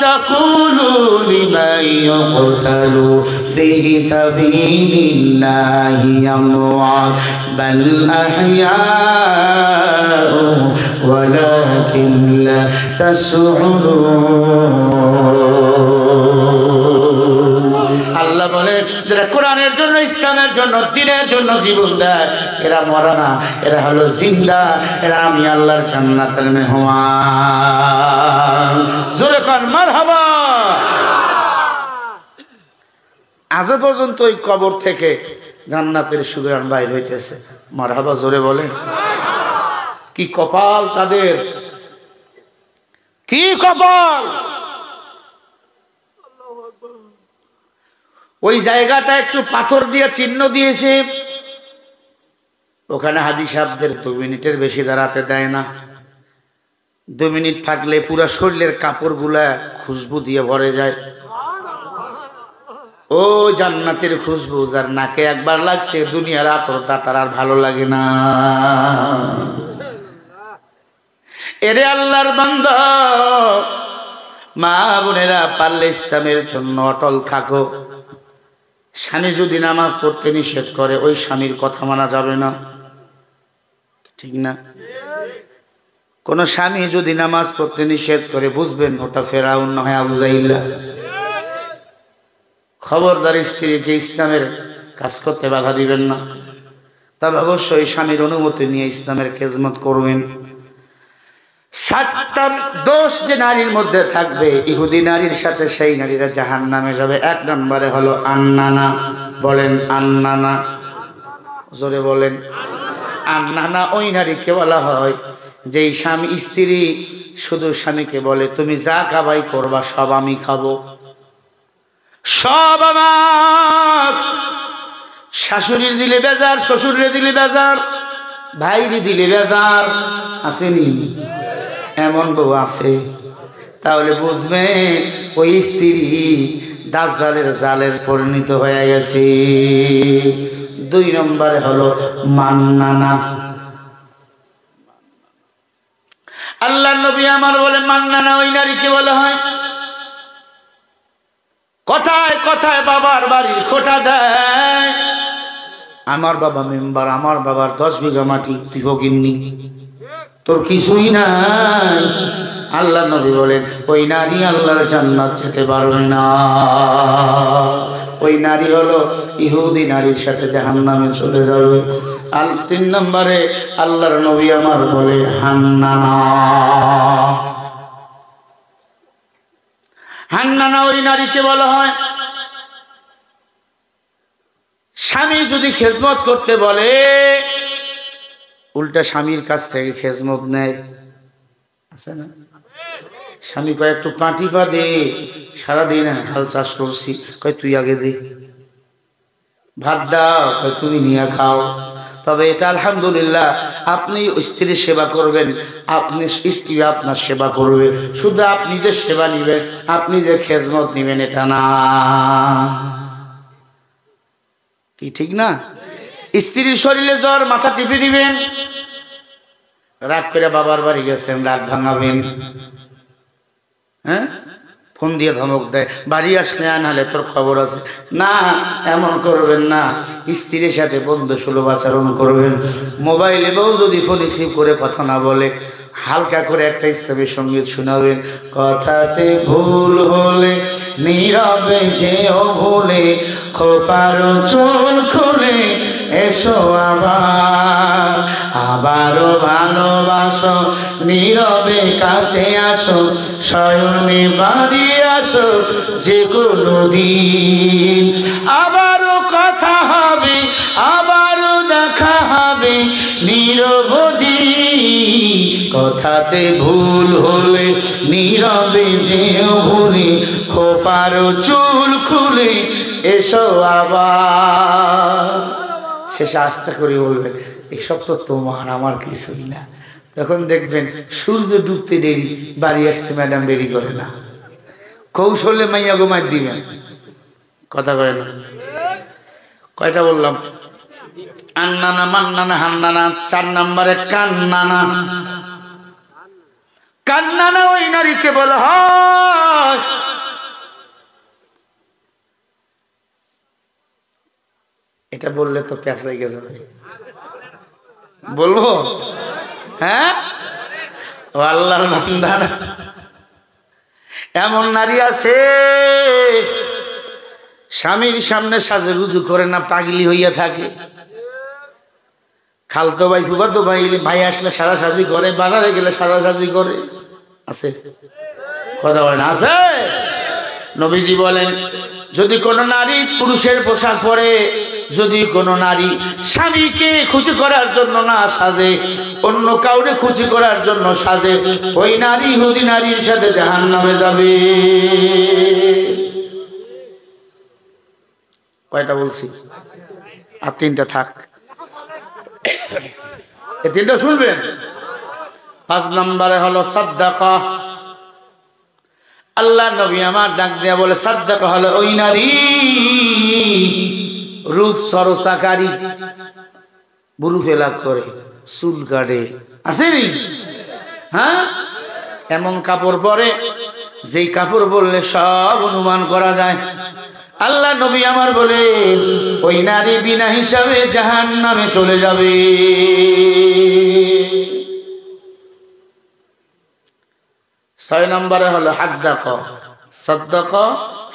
তাকুলু লিমান ইয়াকতালু ফি সাবিলিল্লাহি আমওয়াত বাল আহইয়াউ ওয়ালাকিন লা তাশউরুন আল্লাহ বলে যারা কোরআনের জন্য ইসলামের জন্য দ্বীনের জন্য জীবন দেয় এরা মরে না এরা হলো জিন্দা এরা আমি আল্লাহর জান্নাতের মেহমান জোরে কোন মারহাবা আজ পর্যন্ত ওই কবর থেকে জান্নাতের সুঘ্রাণ বাইর হইতেছে মারহাবা জোরে বলে কি কপাল তাদের কি কপাল ওই জায়গাটা একটু পাথর দিয়ে চিহ্ন দিয়েছে ওখানে হাদি সাহেবদের 2 মিনিটের বেশি দাঁড়াতে দেয় না 2 মিনিট থাকলে পুরো শরীরের কাপড়গুলা খুশবু দিয়ে ভরে যায় ও জান্নাতের খুশবু যার নাকে একবার লাগছে দুনিয়ার আতরটা তার আর ভালো লাগে না এরে আল্লাহর বান্দা মা বোনেরা পারলে ইসলামের জন্য অটল থাকো স্বামী যদি নামাজ পড়তে নিষেধ করে ওই স্বামীর কথা মানা যাবে না ঠিক না কোন স্বামী যদি নামাজ পড়তে নিষেধ করে বুঝবেন ওটা ফেরাউন নয় আবু জাইল খবরদার স্ত্রীকে ইসলামের কাজ করতে বাধা দিবেন না তবে অবশ্যই স্বামীর অনুমতি নিয়ে ইসলামের খেজমত করবেন 7টা দোষ যে নারীর মধ্যে থাকবে ইহুদি নারীর সাথে সেই নারীরা জাহান্নামে যাবে 1 নম্বরে হলো আন্নানা বলেন আন্নানা জোরে বলেন আন্নানা ওই নারীকে বলা হয় যেই স্বামী স্ত্রী শুধু স্বামীকে বলে তুমি যা কাবাই করবা সব আমি খাবো সব আমার শাশুড়ির দিলে বেজার শ্বশুরের দিলে বেজার ভাইরে দিলে বেজার আসেনি এমন বউ আছে তাহলে বুঝবেন ওই স্ত্রী দাজ্জালের জালের পরিণত হয়ে গেছে 2 নম্বরে হলো মান্নানা আল্লাহর নবী আমার বলে মান্নানা ওই নারীকে বলা হয় কথায় কথায় বাবার বাড়ির খোটা দেয় আমার বাবা মেম্বার আমার বাবার 10 বিঘা মাটি তুই হোকিননি তোর কিছুই নাই আল্লাহ নবী বলেন ওই নারী আল্লাহর জান্নাত যেতে পারবে না ওই নারী হলো ইহুদি নারীর সাথে জাহান্নামে চলে যাবে আর 3 নম্বরে আল্লাহর নবী আমার বলে হান্নানা হান্নানা ওই নারীকে বলা হয় স্বামী যদি খেজমত করতে বলে উল্টা স্বামীর কাছ থেকে খেজমত নেয় আছে না স্বামী কয় একটু পাটি পা দে সারাদিন হাল চাষ করছি কয় তুই আগে দে ভাত দাও কয় তুমি নিয়ে খাও তবে এটা আলহামদুলিল্লাহ আপনি স্ত্রীর সেবা করবেন আপনি স্ত্রী আপনার সেবা করবে শুধু আপনি যে সেবা নিবেন আপনি যে খেজমত নিবেন এটা না কি ঠিক না স্ত্রীর শরীরে জ্বর মাথা টিপে দিবেন রাগ করে বাবার বাড়ি গেছেন রাগ ভাঙাবেন হ্যাঁ ফোন দিয়ে ধমক দেয় বাড়ি আসলে আনালে তোর খবর আছে না এমন করবেন না স্ত্রীর সাথে বন্ধু সুলভ আচরণ করবেন মোবাইলে বউ যদি ফোন রিসিভ করে কথা না বলে হালকা করে একটা ইসলামী সঙ্গীত শোনাবেন কথাতে ভুল হলে নীরবে যেও ভুলে খোপার চুল খুলে এসো আবার আবারও ভালোবাসো নীরবে কাছে আসো শয়নে বাড়ি আসো যে কোনো দিন আবারও কথা হবে আবারও দেখা হবে নীরবধি কথাতে ভুল হলে নীরবে যেও ভুলে খোপার চুল খুলে এসো আবার শেষে আস্তে করে বলবে এসব তো তোমার আমার কিছুই না তখন দেখবেন সূর্য ডুবতে দেরি বাড়ি আসতে ম্যাডাম দেরি করে না কৌশলে মাইয়া গোমাই দিবেন, কথা কয় না। কয়টা বললাম? আন্নানা, মান্নানা, হান্নানা। 4 নম্বরে কান্নানা। কান্নানা ওই নারীকে বলা হয় এটা বললে তো প্যাঁচ হয়ে গেছে, বলবো? হ্যাঁ, ও আল্লাহর বান্দারা, এমন নারী আছে স্বামীর সামনে সাজে রুজু করে না, পাগলি হইয়া থাকে। খালতো ভাই, ফুফাতো ভাই, ভাই আসলে সাদা সাজি করে, বাজারে গেলে সাদা সাজি করে। আছে, কথা বলেন, আছে? নবীজি বলেন, যদি কোনো নারী পুরুষের পোশাক পরে, যদি কোনো নারী স্বামীকে খুশি করার জন্য না সাজে, অন্য কাউরে খুশি করার জন্য সাজে, ওই নারী ইহুদি নারীর সাথে জাহান্নামে যাবে। কয়টা বলছি? আর 3টা থাক, এই 3টা শুনবেন। 5 নম্বরে হলো সাদদাকা। আল্লাহ নবী আমার ডাক দিয়া বলে, সাদদাকা হলো ওই নারী রূপ সরসাকারী, বুলু ফেলা করে, চুল কাটে, আসেনি? হ্যাঁ, এমন কাপড় পরে যেই কাপড় বললে সব অনুমান করা যায়। আল্লাহ নবী আমার বলে, ওই নারী বিনা হিসাবে জাহান্নামে চলে যাবে। 6 নম্বরে হলো হাদ্দাকা। সাদদাকা,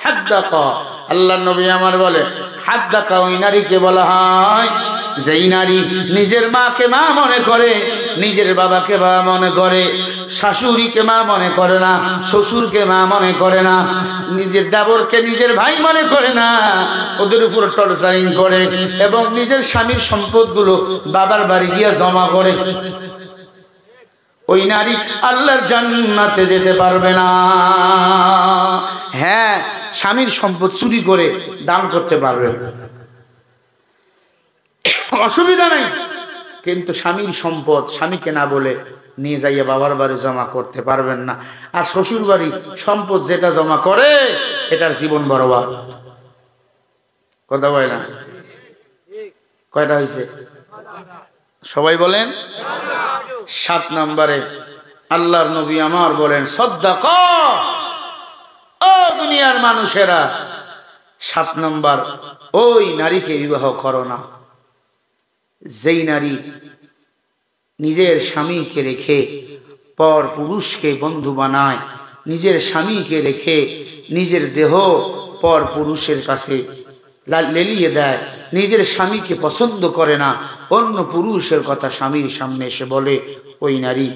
হাদ্দাকা। আল্লাহ নবী আমার বলে, হাদ্দাকা ওই নারীকে বলা হয় যেই নারী নিজের মাকে মা মনে করে, নিজের বাবাকে বাবা মনে করে, শাশুড়িকে মা মনে করে না, শ্বশুরকে মা মনে করে না, নিজের দেবরকে নিজের ভাই মনে করে না, ওদের উপর টর্চারিং করে, এবং নিজের স্বামীর সম্পদগুলো বাবার বাড়ি গিয়ে জমা করে। ওই নারী আল্লাহর জান্নাতে যেতে পারবে না। হ্যাঁ, স্বামীর সম্পদ চুরি করে দান করতে পারবে, অসুবিধা নাই, কিন্তু স্বামীর সম্পদ স্বামীকে না বলে নিয়ে যাইয়া বাবার বাড়ি জমা করতে পারবেন না। আর শ্বশুর বাড়ি সম্পদ যেটা জমা করে, এটার জীবন বরবাদ। কথা বলে না? কয়টা হয়েছে? সবাই বলেন। 7 নম্বরে আল্লাহর নবী আমার বলেন, সাদদাকা। ও দুনিয়ার মানুষেরা, 7 নম্বর, ওই নারীকে বিবাহ করো না যেই নারী নিজের স্বামীকে রেখে পর পুরুষকে বন্ধু বানায়, নিজের স্বামীকে রেখে নিজের দেহ পর পুরুষের কাছে লেলিয়ে দেয়, নিজের স্বামীকে পছন্দ করে না, অন্য পুরুষের কথা স্বামীর সামনে এসে বলে, ওই নারী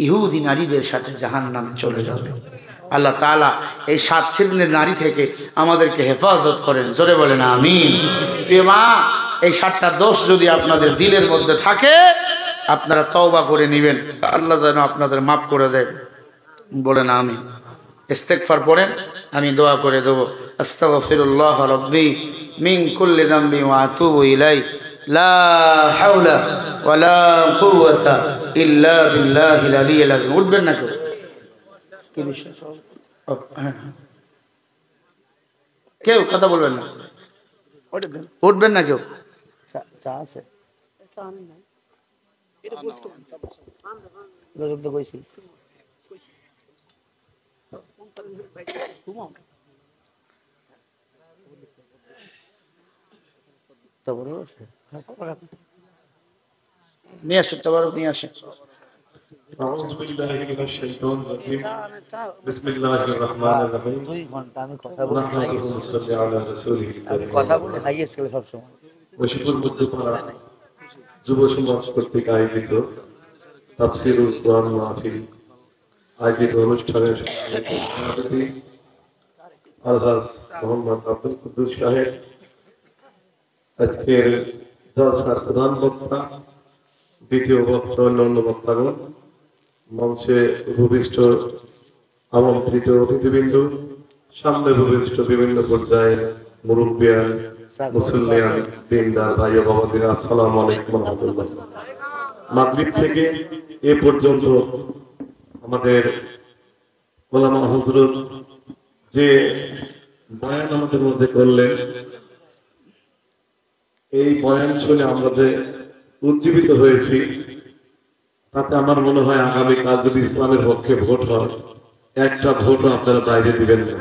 ইহুদি নারীদের সাথে জাহান্নামে চলে যাবে। আল্লাহ তাআলা এই 7 শ্রেণীর নারী থেকে আমাদেরকে হেফাজত করেন, জোরে বলেন আমিন। প্রিয় মা, এই 7টা দোষ যদি আপনাদের দিলের মধ্যে থাকে, আপনারা তওবা করে নেবেন, আল্লাহ যেন আপনাদের মাফ করে দেয়, বলেন আমিন। ইস্তেগফার পড়েন, আমি দোয়া করে দেব। আস্তাগফিরুল্লাহ রাব্বি মিন কুল্লি যামবি ওয়া আতুবু ইলাইহি লা হাওলা ওয়ালা কুওয়াতা ইল্লা বিল্লাহিল আলিয়্যিল আযীম। উঠবেন না কেউ? কি বিষয়? কেউ কথা বলবেন না, উঠবেন না কেউ? চা আছে? চা আমি নাই, এটা বলছো তো কইছি। নিয়ে আসে, তাবারক নিয়ে আসে। أعوذ بالله من الشيطان الرجيم بسم الله الرحمن الرحيم اللهم صل على رسوله الكريم ওশিপুর মধ্যপাড়া যুব সমাজ কর্তৃক আয়োজিত তাফসীরুল কোরআন মাহফিল আয়োজিত অনুষ্ঠানের সভাপতি আলহাজ মোহাম্মদ আব্দুল কুদ্দুস সাহেব, আজকের জলসার প্রধান বক্তা, দ্বিতীয় বক্তা, অন্যান্য বক্তাগণ, মঞ্চে উপবিষ্ট আমন্ত্রিত অতিথিবৃন্দ, সামনে উপবিষ্ট বিভিন্ন পর্যায়ের মুরব্বিয়ান, মুসলিয়ান, দিনদার ভাই ও বাবাজিরা, আসসালামু আলাইকুম ওয়া রাহমাতুল্লাহ। মাগরিব থেকে এ পর্যন্ত আমাদের ওলামা হযরত যে বয়ান আমাদের মধ্যে করলেন, এই বয়ান শুনে আমরা যে উজ্জীবিত হয়েছি, তাতে আমার মনে হয় আগামীকাল যদি ইসলামের পক্ষে ভোট হয়, একটা ভোটও আপনারা বাইরে দিবেন না।